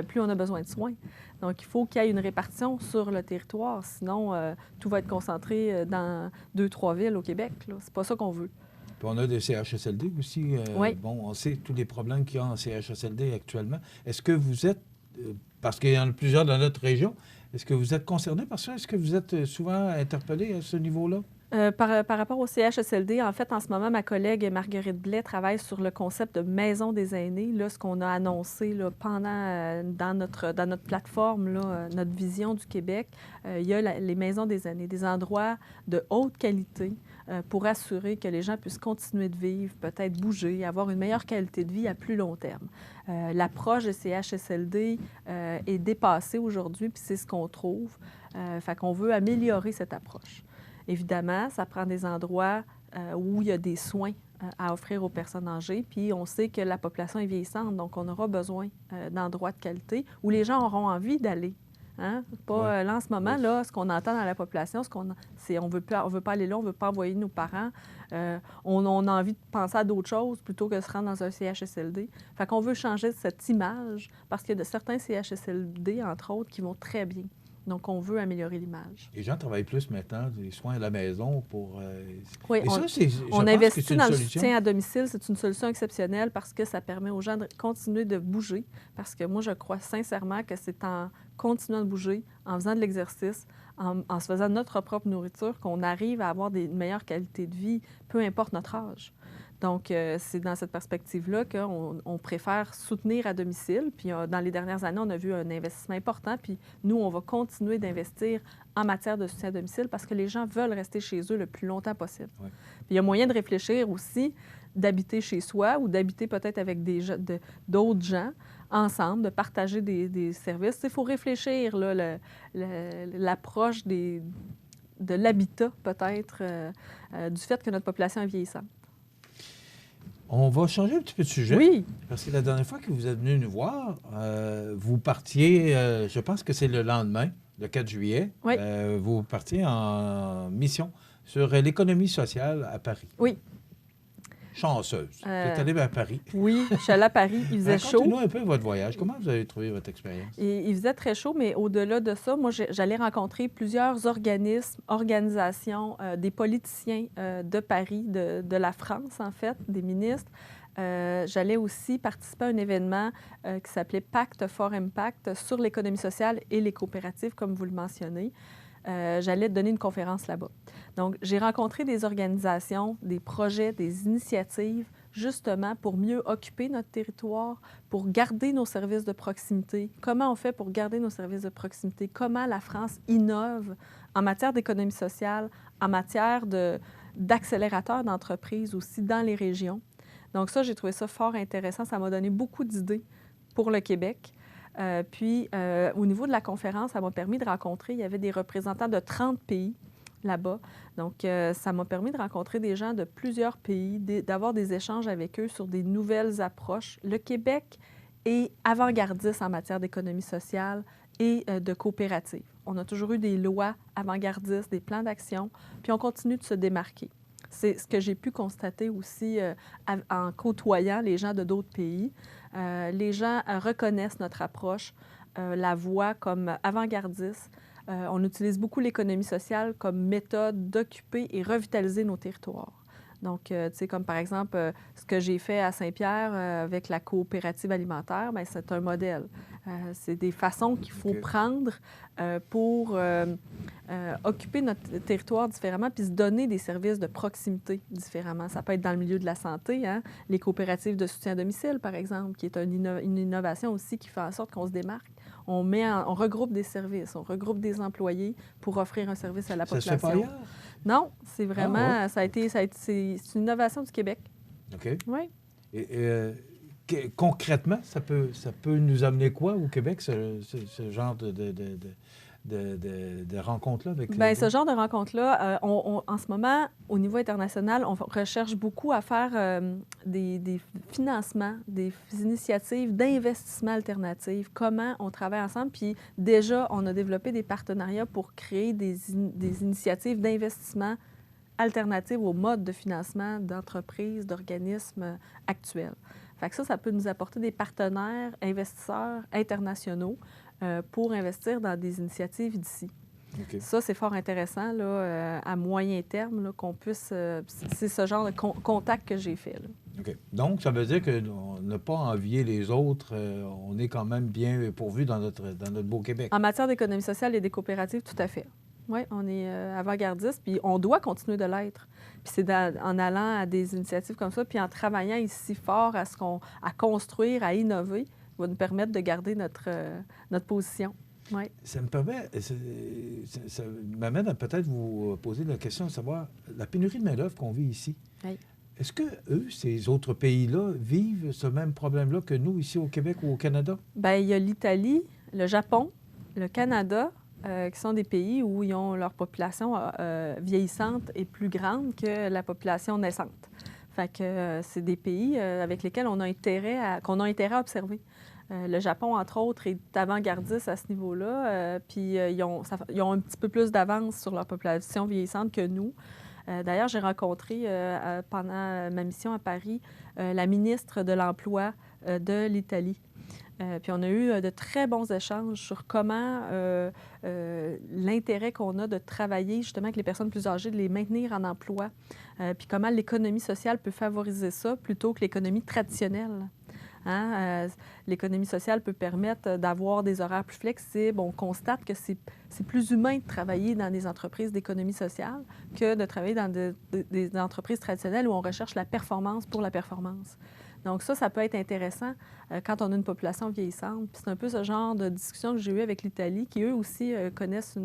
plus on a besoin de soins. Donc, il faut qu'il y ait une répartition sur le territoire. Sinon, tout va être concentré dans 2-3 villes au Québec. C'est pas ça qu'on veut. Puis on a des CHSLD aussi. Oui. Bon, on sait tous les problèmes qu'il y a en CHSLD actuellement. Est-ce que vous êtes, parce qu'il y en a plusieurs dans notre région, est-ce que vous êtes concerné par ça? Est-ce que vous êtes souvent interpellé à ce niveau-là? Par rapport au CHSLD, en fait, en ce moment, ma collègue Marguerite Blais travaille sur le concept de maison des aînés, là, ce qu'on a annoncé là, pendant dans notre plateforme, là, notre vision du Québec. Il y a les maisons des aînés, des endroits de haute qualité pour assurer que les gens puissent continuer de vivre, peut-être bouger, avoir une meilleure qualité de vie à plus long terme. L'approche des CHSLD est dépassée aujourd'hui, puis c'est ce qu'on trouve. Fait qu'on veut améliorer cette approche. Évidemment, ça prend des endroits où il y a des soins à offrir aux personnes âgées. Puis on sait que la population est vieillissante, donc on aura besoin d'endroits de qualité où les gens auront envie d'aller. Hein? Pas, là, en ce moment, là, ce qu'on entend dans la population, c'est on veut pas aller là, on ne veut pas envoyer nos parents. On a envie de penser à d'autres choses plutôt que de se rendre dans un CHSLD. Fait qu'on veut changer cette image parce qu'il y a de certains CHSLD, entre autres, qui vont très bien. Donc, on veut améliorer l'image. Les gens travaillent plus maintenant, des soins à la maison pour... Oui, et ça, on investit dans le soutien à domicile. C'est une solution exceptionnelle parce que ça permet aux gens de continuer de bouger. Parce que moi, je crois sincèrement que c'est en continuant de bouger, en faisant de l'exercice, en se faisant notre propre nourriture, qu'on arrive à avoir une meilleure qualité de vie, peu importe notre âge. Donc, c'est dans cette perspective-là qu'on préfère soutenir à domicile. Puis, dans les dernières années, on a vu un investissement important. Puis, nous, on va continuer d'investir en matière de soutien à domicile parce que les gens veulent rester chez eux le plus longtemps possible. Oui. Puis, il y a moyen de réfléchir aussi d'habiter chez soi ou d'habiter peut-être avec d'autres gens ensemble, de partager des services. Il faut réfléchir, là, l'approche de l'habitat, peut-être, du fait que notre population est vieillissante. On va changer un petit peu de sujet. Oui. Parce que la dernière fois que vous êtes venu nous voir, vous partiez, je pense que c'est le lendemain, le 4 juillet, oui. Vous partiez en mission sur l'économie sociale à Paris. Oui. Chanceuse. Vous êtes allée à Paris. Oui, je suis allée à Paris. Il faisait chaud. Racontez-nous un peu votre voyage. Comment vous avez trouvé votre expérience? Il faisait très chaud, mais au-delà de ça, moi, j'allais rencontrer plusieurs organismes, organisations, des politiciens de Paris, de la France, en fait, des ministres. J'allais aussi participer à un événement qui s'appelait Pacte for Impact sur l'économie sociale et les coopératives, comme vous le mentionnez. J'allais donner une conférence là-bas. Donc, j'ai rencontré des organisations, des projets, des initiatives, justement pour mieux occuper notre territoire, pour garder nos services de proximité. Comment on fait pour garder nos services de proximité? Comment la France innove en matière d'économie sociale, en matière d'accélérateurs d'entreprises aussi dans les régions. Donc ça, j'ai trouvé ça fort intéressant. Ça m'a donné beaucoup d'idées pour le Québec. Puis, au niveau de la conférence, ça m'a permis de rencontrer, il y avait des représentants de 30 pays là-bas. Donc, ça m'a permis de rencontrer des gens de plusieurs pays, d'avoir des échanges avec eux sur des nouvelles approches. Le Québec est avant-gardiste en matière d'économie sociale et de coopérative. On a toujours eu des lois avant-gardistes, des plans d'action, puis on continue de se démarquer. C'est ce que j'ai pu constater aussi en côtoyant les gens de d'autres pays. Les gens reconnaissent notre approche, la voient comme avant-gardiste. On utilise beaucoup l'économie sociale comme méthode d'occuper et revitaliser nos territoires. Donc, tu sais, comme par exemple, ce que j'ai fait à Saint-Pierre avec la coopérative alimentaire, bien, c'est un modèle. C'est des façons qu'il faut prendre pour occuper notre territoire différemment puis se donner des services de proximité différemment. Ça peut être dans le milieu de la santé, hein? Les coopératives de soutien à domicile, par exemple, qui est une innovation aussi qui fait en sorte qu'on se démarque. On regroupe des services, on regroupe des employés pour offrir un service à la population. Ça se fait pas ailleurs? Non, c'est vraiment... Ah, ouais. C'est une innovation du Québec. OK. Oui. Et concrètement, ça peut nous amener quoi au Québec, ce genre de rencontres-là avec Bien, ce genre de rencontres-là, en ce moment, au niveau international, on recherche beaucoup à faire des financements, des initiatives d'investissement alternatifs, comment on travaille ensemble. Puis déjà, on a développé des partenariats pour créer des initiatives d'investissement alternatives au mode de financement d'entreprises, d'organismes actuels. Fait que ça peut nous apporter des partenaires, investisseurs internationaux pour investir dans des initiatives d'ici. Okay. Ça, c'est fort intéressant là, à moyen terme qu'on puisse... c'est ce genre de contact que j'ai fait. Là. OK. Donc, ça veut dire qu'on n'a pas envié les autres. On est quand même bien pourvu dans notre beau Québec. En matière d'économie sociale et des coopératives, tout à fait. Oui, on est avant-gardiste, puis on doit continuer de l'être. Puis c'est en allant à des initiatives comme ça, puis en travaillant ici fort à construire, à innover, va nous permettre de garder notre position. Oui. Ça me permet, ça m'amène à peut-être vous poser la question de savoir la pénurie de main-d'œuvre qu'on vit ici. Oui. Est-ce que eux, ces autres pays-là, vivent ce même problème-là que nous ici au Québec ou au Canada? Bien, il y a l'Italie, le Japon, le Canada, qui sont des pays où ils ont leur population vieillissante et plus grande que la population naissante. Fait que c'est des pays avec lesquels qu'on a intérêt à observer. Le Japon, entre autres, est avant-gardiste à ce niveau-là, puis ils ont un petit peu plus d'avance sur leur population vieillissante que nous. D'ailleurs, j'ai rencontré pendant ma mission à Paris la ministre de l'Emploi de l'Italie. Puis on a eu de très bons échanges sur comment l'intérêt qu'on a de travailler justement avec les personnes plus âgées, de les maintenir en emploi, puis comment l'économie sociale peut favoriser ça plutôt que l'économie traditionnelle. Hein? L'économie sociale peut permettre d'avoir des horaires plus flexibles. On constate que c'est plus humain de travailler dans des entreprises d'économie sociale que de travailler dans des entreprises traditionnelles où on recherche la performance pour la performance. Donc ça peut être intéressant quand on a une population vieillissante. Puis c'est un peu ce genre de discussion que j'ai eue avec l'Italie, qui eux aussi connaissent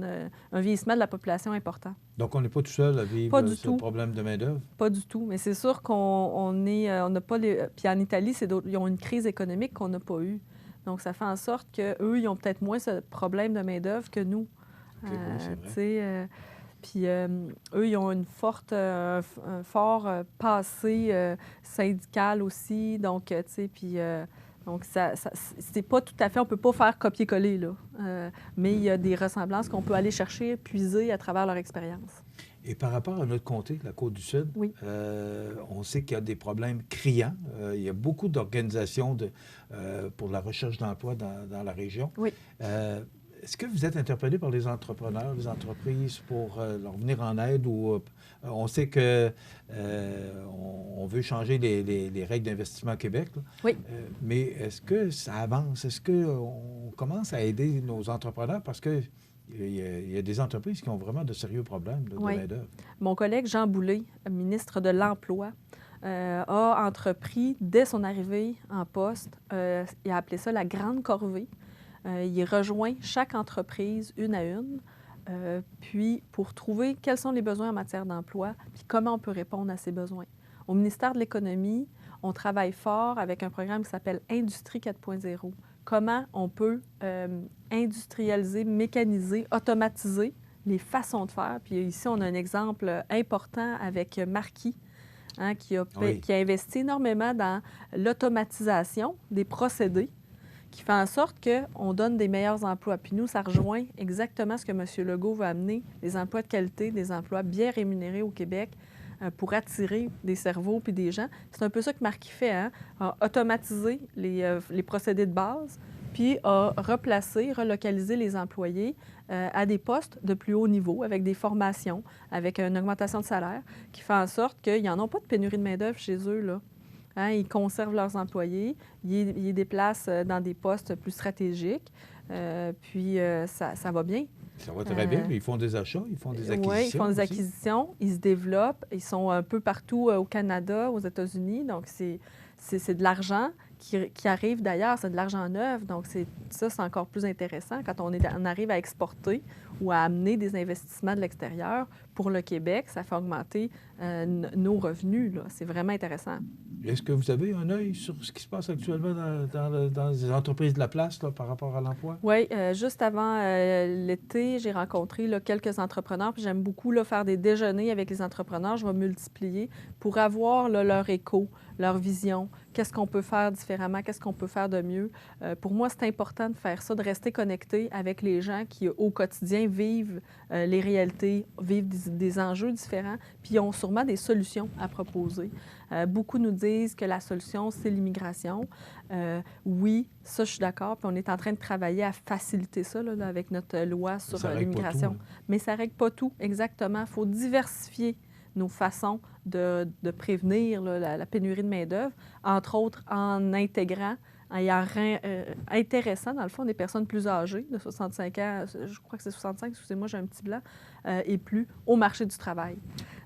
un vieillissement de la population important. Donc on n'est pas tout seul à vivre ce problème de main-d'œuvre? Pas du tout, mais c'est sûr qu'on n'a pas les... Puis en Italie, ils ont une crise économique qu'on n'a pas eue. Donc ça fait en sorte qu'eux, ils ont peut-être moins ce problème de main-d'œuvre que nous. Okay, oui, c'est vrai. Puis eux, ils ont un fort passé syndical aussi. Donc, tu sais, puis... donc, c'est pas tout à fait... On peut pas faire copier-coller, là. Mais il y a des ressemblances qu'on peut aller chercher, puiser à travers leur expérience. Et par rapport à notre comté, la Côte-du-Sud, oui. On sait qu'il y a des problèmes criants. Il y a beaucoup d'organisations pour la recherche d'emploi dans la région. Oui. Est-ce que vous êtes interpellé par les entrepreneurs, les entreprises pour leur venir en aide ou on sait que on veut changer les règles d'investissement au Québec, là. Oui. Mais est-ce que ça avance? Est-ce qu'on commence à aider nos entrepreneurs? Parce que il y a des entreprises qui ont vraiment de sérieux problèmes de main-d'œuvre. Mon collègue Jean Boulet, ministre de l'Emploi, a entrepris, dès son arrivée en poste, il a appelé ça la grande corvée. Il rejoint chaque entreprise une à une, puis pour trouver quels sont les besoins en matière d'emploi, puis comment on peut répondre à ces besoins. Au ministère de l'Économie, on travaille fort avec un programme qui s'appelle Industrie 4.0. Comment on peut industrialiser, mécaniser, automatiser les façons de faire. Puis ici, on a un exemple important avec Marquis, hein, qui a investi énormément dans l'automatisation des procédés, qui fait en sorte qu'on donne des meilleurs emplois. Puis nous, ça rejoint exactement ce que M. Legault veut amener, des emplois de qualité, des emplois bien rémunérés au Québec pour attirer des cerveaux puis des gens. C'est un peu ça que Marquis fait, hein? A automatisé les procédés de base, puis a replacé, relocalisé les employés à des postes de plus haut niveau, avec des formations, avec une augmentation de salaire, qui fait en sorte qu'ils n'en ont pas de pénurie de main-d'œuvre chez eux, là. Hein, ils conservent leurs employés, ils les déplacent dans des postes plus stratégiques, puis ça va bien. Ça va très bien. Ils font des achats, ils font des acquisitions. Oui, ils font des acquisitions, ils se développent. Ils sont un peu partout au Canada, aux États-Unis. Donc, c'est de l'argent qui arrive d'ailleurs, c'est de l'argent neuf. Donc, ça, c'est encore plus intéressant quand on arrive à exporter ou à amener des investissements de l'extérieur pour le Québec. Ça fait augmenter nos revenus, là. C'est vraiment intéressant. Est-ce que vous avez un œil sur ce qui se passe actuellement dans les entreprises de la place là, par rapport à l'emploi? Oui, juste avant l'été, j'ai rencontré là, quelques entrepreneurs. Puis j'aime beaucoup là, faire des déjeuners avec les entrepreneurs. Je vais multiplier pour avoir là, leur écho, leur vision. Qu'est-ce qu'on peut faire différemment? Qu'est-ce qu'on peut faire de mieux? Pour moi, c'est important de faire ça, de rester connecté avec les gens qui, au quotidien, vivent les réalités, vivent des enjeux différents, puis ont sûrement des solutions à proposer. Beaucoup nous disent que la solution, c'est l'immigration. Oui, ça, je suis d'accord. Puis on est en train de travailler à faciliter ça là, avec notre loi sur l'immigration. Mais ça ne règle pas tout, exactement. Il faut diversifier nos façons de prévenir là, la pénurie de main-d'œuvre, entre autres en intégrant, en intéressant, dans le fond, des personnes plus âgées, de 65 ans, je crois que c'est 65, excusez-moi, j'ai un petit blanc, et plus, au marché du travail.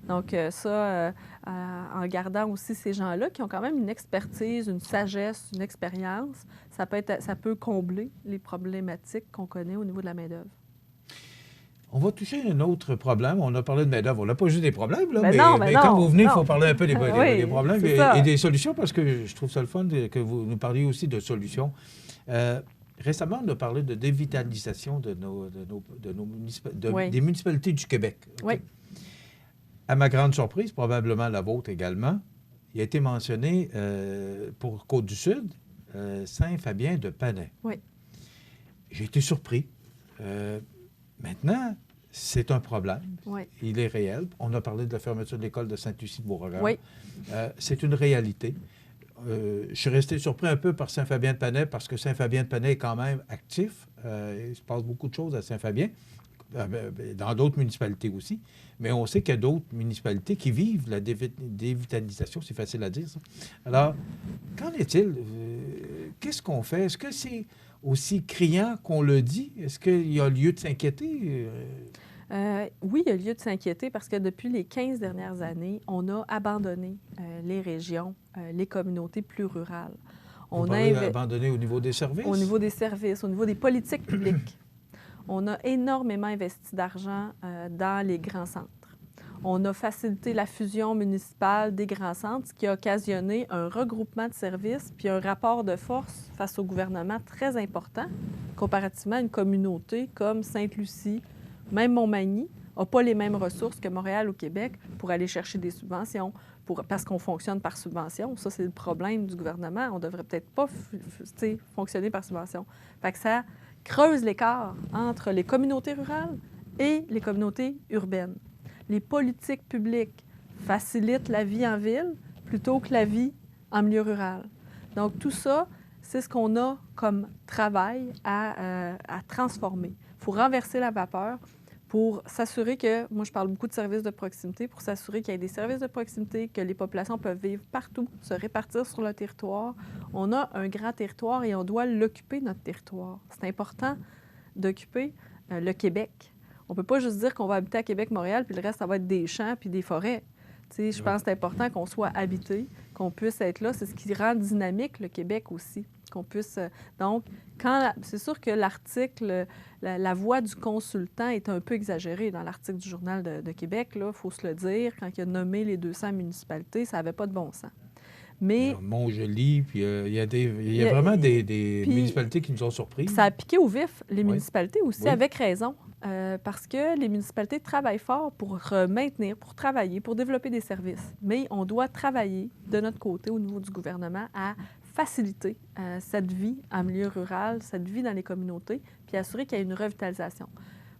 Donc ça, en gardant aussi ces gens-là qui ont quand même une expertise, une sagesse, une expérience, ça peut combler les problématiques qu'on connaît au niveau de la main-d'œuvre. On va toucher un autre problème. On a parlé de main-d'œuvre. On n'a pas juste des problèmes, là, mais non, quand vous venez, il faut parler un peu des problèmes et des solutions, parce que je trouve ça le fun que vous nous parliez aussi de solutions. Récemment, on a parlé de dévitalisation des municipalités du Québec. Oui. À ma grande surprise, probablement la vôtre également, il a été mentionné pour Côte-du-Sud, Saint-Fabien-de-Panay. Oui. J'ai été surpris. Maintenant, c'est un problème. Oui. Il est réel. On a parlé de la fermeture de l'école de Sainte-Lucie-de-Beauregard. Oui. C'est une réalité. Je suis resté surpris un peu par Saint-Fabien-de-Panay parce que Saint-Fabien-de-Panay est quand même actif. Il se passe beaucoup de choses à Saint-Fabien, dans d'autres municipalités aussi. Mais on sait qu'il y a d'autres municipalités qui vivent la dévitalisation. C'est facile à dire, ça. Alors, qu'en est-il? Qu'est-ce qu'on fait? Est-ce que c'est aussi criant qu'on le dit? Est-ce qu'il y a lieu de s'inquiéter? Oui, il y a lieu de s'inquiéter parce que depuis les 15 dernières années, on a abandonné les régions, les communautés plus rurales. On a abandonné au niveau des services? Au niveau des services, au niveau des politiques publiques. On a énormément investi d'argent dans les grands centres. On a facilité la fusion municipale des grands centres, ce qui a occasionné un regroupement de services puis un rapport de force face au gouvernement très important, comparativement à une communauté comme Sainte-Lucie, même Montmagny, n'a pas les mêmes ressources que Montréal ou Québec pour aller chercher des subventions, parce qu'on fonctionne par subvention. Ça, c'est le problème du gouvernement. On ne devrait peut-être pas fonctionner par subvention. Fait que ça creuse l'écart entre les communautés rurales et les communautés urbaines. Les politiques publiques facilitent la vie en ville plutôt que la vie en milieu rural. Donc, tout ça, c'est ce qu'on a comme travail à transformer. Il faut renverser la vapeur pour s'assurer que, moi je parle beaucoup de services de proximité, pour s'assurer qu'il y ait des services de proximité, que les populations peuvent vivre partout, se répartir sur le territoire. On a un grand territoire et on doit l'occuper, notre territoire. C'est important d'occuper le Québec. On ne peut pas juste dire qu'on va habiter à Québec-Montréal, puis le reste, ça va être des champs puis des forêts. Je pense que c'est important qu'on soit habité, qu'on puisse être là. C'est ce qui rend dynamique le Québec aussi. Qu'on puisse... Donc, c'est sûr que l'article, la voix du consultant est un peu exagérée dans l'article du Journal de Québec. Il faut se le dire. Quand il a nommé les 200 municipalités, ça n'avait pas de bon sens. Mais... Montjoli, puis il y a vraiment des municipalités qui nous ont surpris. Ça a piqué au vif les municipalités aussi, avec raison. Parce que les municipalités travaillent fort pour maintenir, pour travailler, pour développer des services. Mais on doit travailler de notre côté, au niveau du gouvernement, à faciliter cette vie en milieu rural, cette vie dans les communautés, puis assurer qu'il y ait une revitalisation.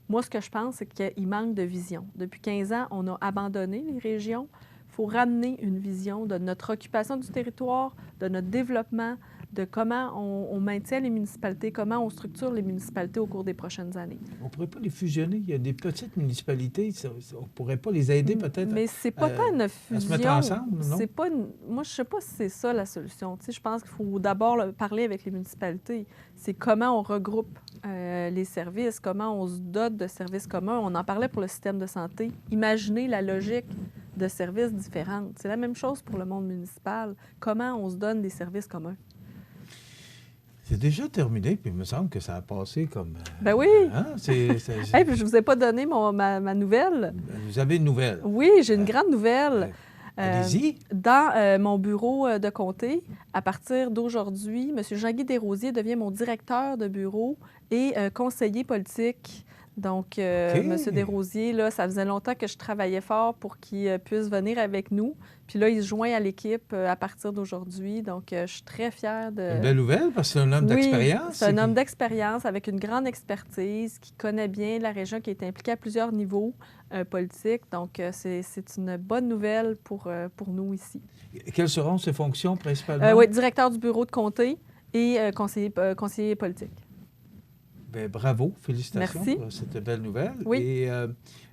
Moi, ce que je pense, c'est qu'il manque de vision. Depuis 15 ans, on a abandonné les régions. Il faut ramener une vision de notre occupation du territoire, de notre développement, de comment on maintient les municipalités, comment on structure les municipalités au cours des prochaines années. On ne pourrait pas les fusionner. Il y a des petites municipalités. On ne pourrait pas les aider peut-être Mais c'est pas tant une fusion. À se mettre ensemble, non? C'est pas moi, je ne sais pas si c'est ça la solution. Je pense qu'il faut d'abord parler avec les municipalités. C'est comment on regroupe les services, comment on se dote de services communs. On en parlait pour le système de santé. Imaginez la logique de services différentes. C'est la même chose pour le monde municipal. Comment on se donne des services communs? C'est déjà terminé, puis il me semble que ça a passé comme... Ben oui! Hein? Puis je ne vous ai pas donné ma nouvelle. Vous avez une nouvelle? Oui, j'ai une grande nouvelle. Allez-y. Dans mon bureau de comté, à partir d'aujourd'hui, M. Jean-Guy Desrosiers devient mon directeur de bureau et conseiller politique. Donc, M. Desrosiers, là, ça faisait longtemps que je travaillais fort pour qu'il puisse venir avec nous. Puis là, il se joint à l'équipe à partir d'aujourd'hui. Donc, je suis très fière de... Une belle nouvelle, parce que c'est un homme d'expérience. C'est un homme d'expérience avec une grande expertise qui connaît bien la région, qui est impliqué à plusieurs niveaux politiques. Donc, c'est une bonne nouvelle pour nous ici. Quelles seront ses fonctions principalement? Oui, directeur du bureau de comté et conseiller politique. Bien, bravo, félicitations Merci. pour cette belle nouvelle. Oui. Et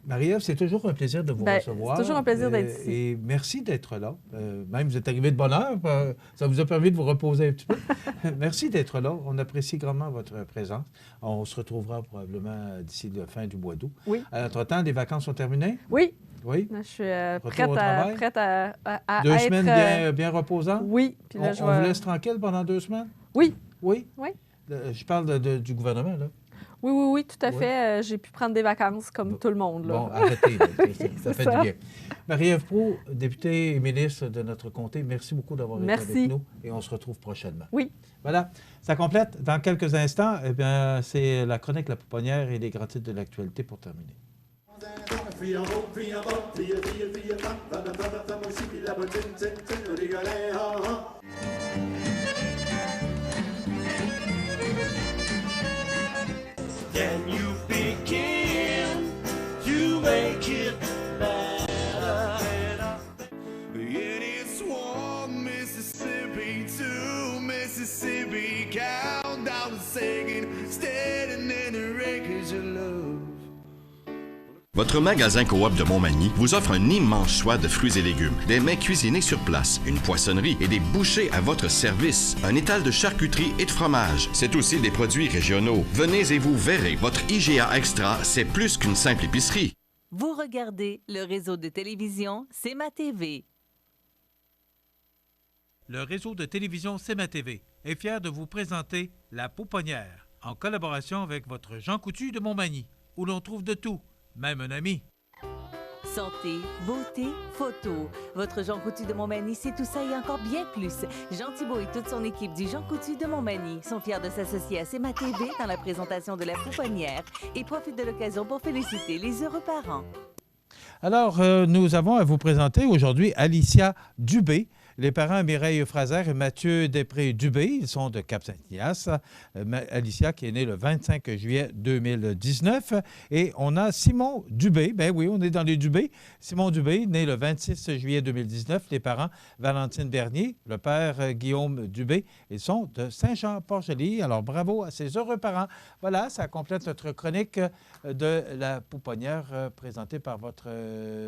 Marie-Ève, c'est toujours un plaisir de vous recevoir. C'est toujours un plaisir d'être ici. Et merci d'être là. Même vous êtes arrivé de bonne heure, ça vous a permis de vous reposer un petit peu. Merci d'être là. On apprécie grandement votre présence. On se retrouvera probablement d'ici la fin du mois d'août. Oui. Entre-temps, les vacances sont terminées? Oui. Oui. Je suis prête à 2 être... semaines bien reposantes? Oui. Puis là, on vous laisse tranquille pendant 2 semaines? Oui. Oui? Oui. Je parle du gouvernement, là. Oui, tout à fait. J'ai pu prendre des vacances comme tout le monde. Là. Bon, arrêtez. Ça fait du bien. Marie-Ève Proulx, députée et ministre de notre comté, merci beaucoup d'avoir été avec nous et on se retrouve prochainement. Oui. Voilà. Ça complète. Dans quelques instants, c'est la chronique La Pouponnière et les grands titres de l'actualité pour terminer. Can you begin to make it better? It is one Mississippi, two Mississippi, countdown singing, standing in the wreckage of love. Votre magasin Coop de Montmagny vous offre un immense choix de fruits et légumes, des mets cuisinés sur place, une poissonnerie et des bouchers à votre service, un étal de charcuterie et de fromage. C'est aussi des produits régionaux. Venez et vous verrez, votre IGA Extra, c'est plus qu'une simple épicerie. Vous regardez le réseau de télévision C'est ma TV. Le réseau de télévision C'est ma TV est fier de vous présenter La Pouponnière, en collaboration avec votre Jean Coutu de Montmagny, où l'on trouve de tout. Même un ami. Santé, beauté, photo. Votre Jean Coutu de Montmagny, c'est tout ça et encore bien plus. Jean Thibault et toute son équipe du Jean Coutu de Montmagny sont fiers de s'associer à C'est ma TV dans la présentation de La Pouponnière et profitent de l'occasion pour féliciter les heureux parents. Alors, nous avons à vous présenter aujourd'hui Alicia Dubé. Les parents Mireille Fraser et Mathieu Després-Dubé, ils sont de Cap-Saint-Ignace. Alicia qui est née le 25 juillet 2019. Et on a Simon Dubé, ben oui, on est dans les Dubé. Simon Dubé, né le 26 juillet 2019. Les parents Valentine Bernier, le père Guillaume Dubé, ils sont de Saint-Jean-Port-Joli. Alors bravo à ces heureux parents. Voilà, ça complète notre chronique de La Pouponnière présentée par votre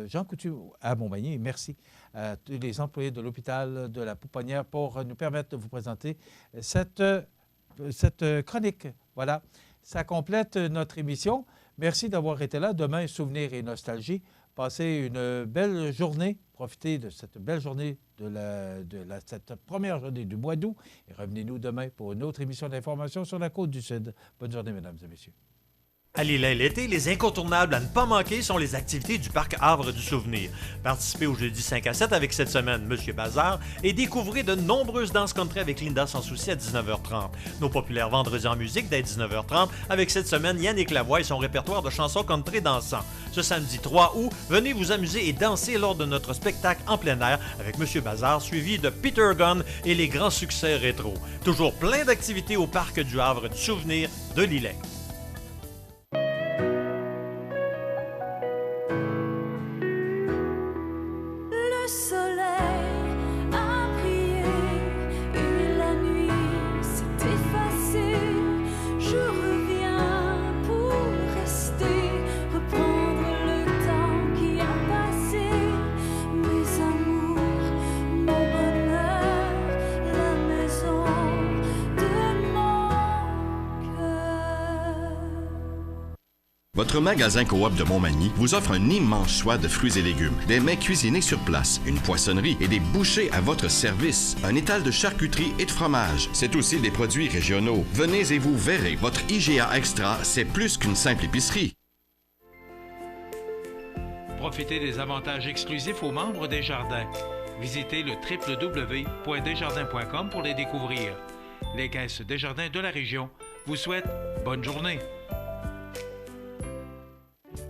Jean Coutu à Montmagny. Merci à tous les employés de l'hôpital de La Pouponnière pour nous permettre de vous présenter cette chronique. Voilà, ça complète notre émission. Merci d'avoir été là. Demain, souvenirs et nostalgie. Passez une belle journée. Profitez de cette belle journée, cette première journée du mois d'août. Et revenez-nous demain pour une autre émission d'information sur la Côte-du-Sud. Bonne journée, mesdames et messieurs. À l'île l'été, les incontournables à ne pas manquer sont les activités du Parc Havre du Souvenir. Participez au jeudi 5 à 7 avec cette semaine Monsieur Bazar et découvrez de nombreuses danses country avec Linda Sans Souci à 19h30. Nos populaires vendredis en musique dès 19h30 avec cette semaine Yannick Lavoie et son répertoire de chansons country dansant. Ce samedi 3 août, venez vous amuser et danser lors de notre spectacle en plein air avec Monsieur Bazar suivi de Peter Gunn et les grands succès rétro. Toujours plein d'activités au Parc du Havre du Souvenir de l'Îlet. Votre magasin Coop de Montmagny vous offre un immense choix de fruits et légumes, des mets cuisinés sur place, une poissonnerie et des bouchers à votre service, un étal de charcuterie et de fromage. C'est aussi des produits régionaux. Venez et vous verrez, votre IGA Extra, c'est plus qu'une simple épicerie. Profitez des avantages exclusifs aux membres des Jardins. Visitez le www.desjardins.com pour les découvrir. Les caisses Desjardins de la région vous souhaitent bonne journée.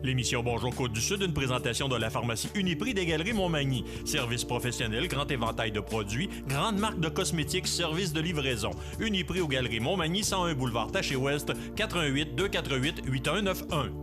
L'émission Bonjour Côte-du-Sud, une présentation de la pharmacie Uniprix des Galeries Montmagny. Service professionnel, grand éventail de produits, grande marque de cosmétiques, service de livraison. Uniprix aux Galeries Montmagny, 101 boulevard Taché-Ouest, 88 248 8191.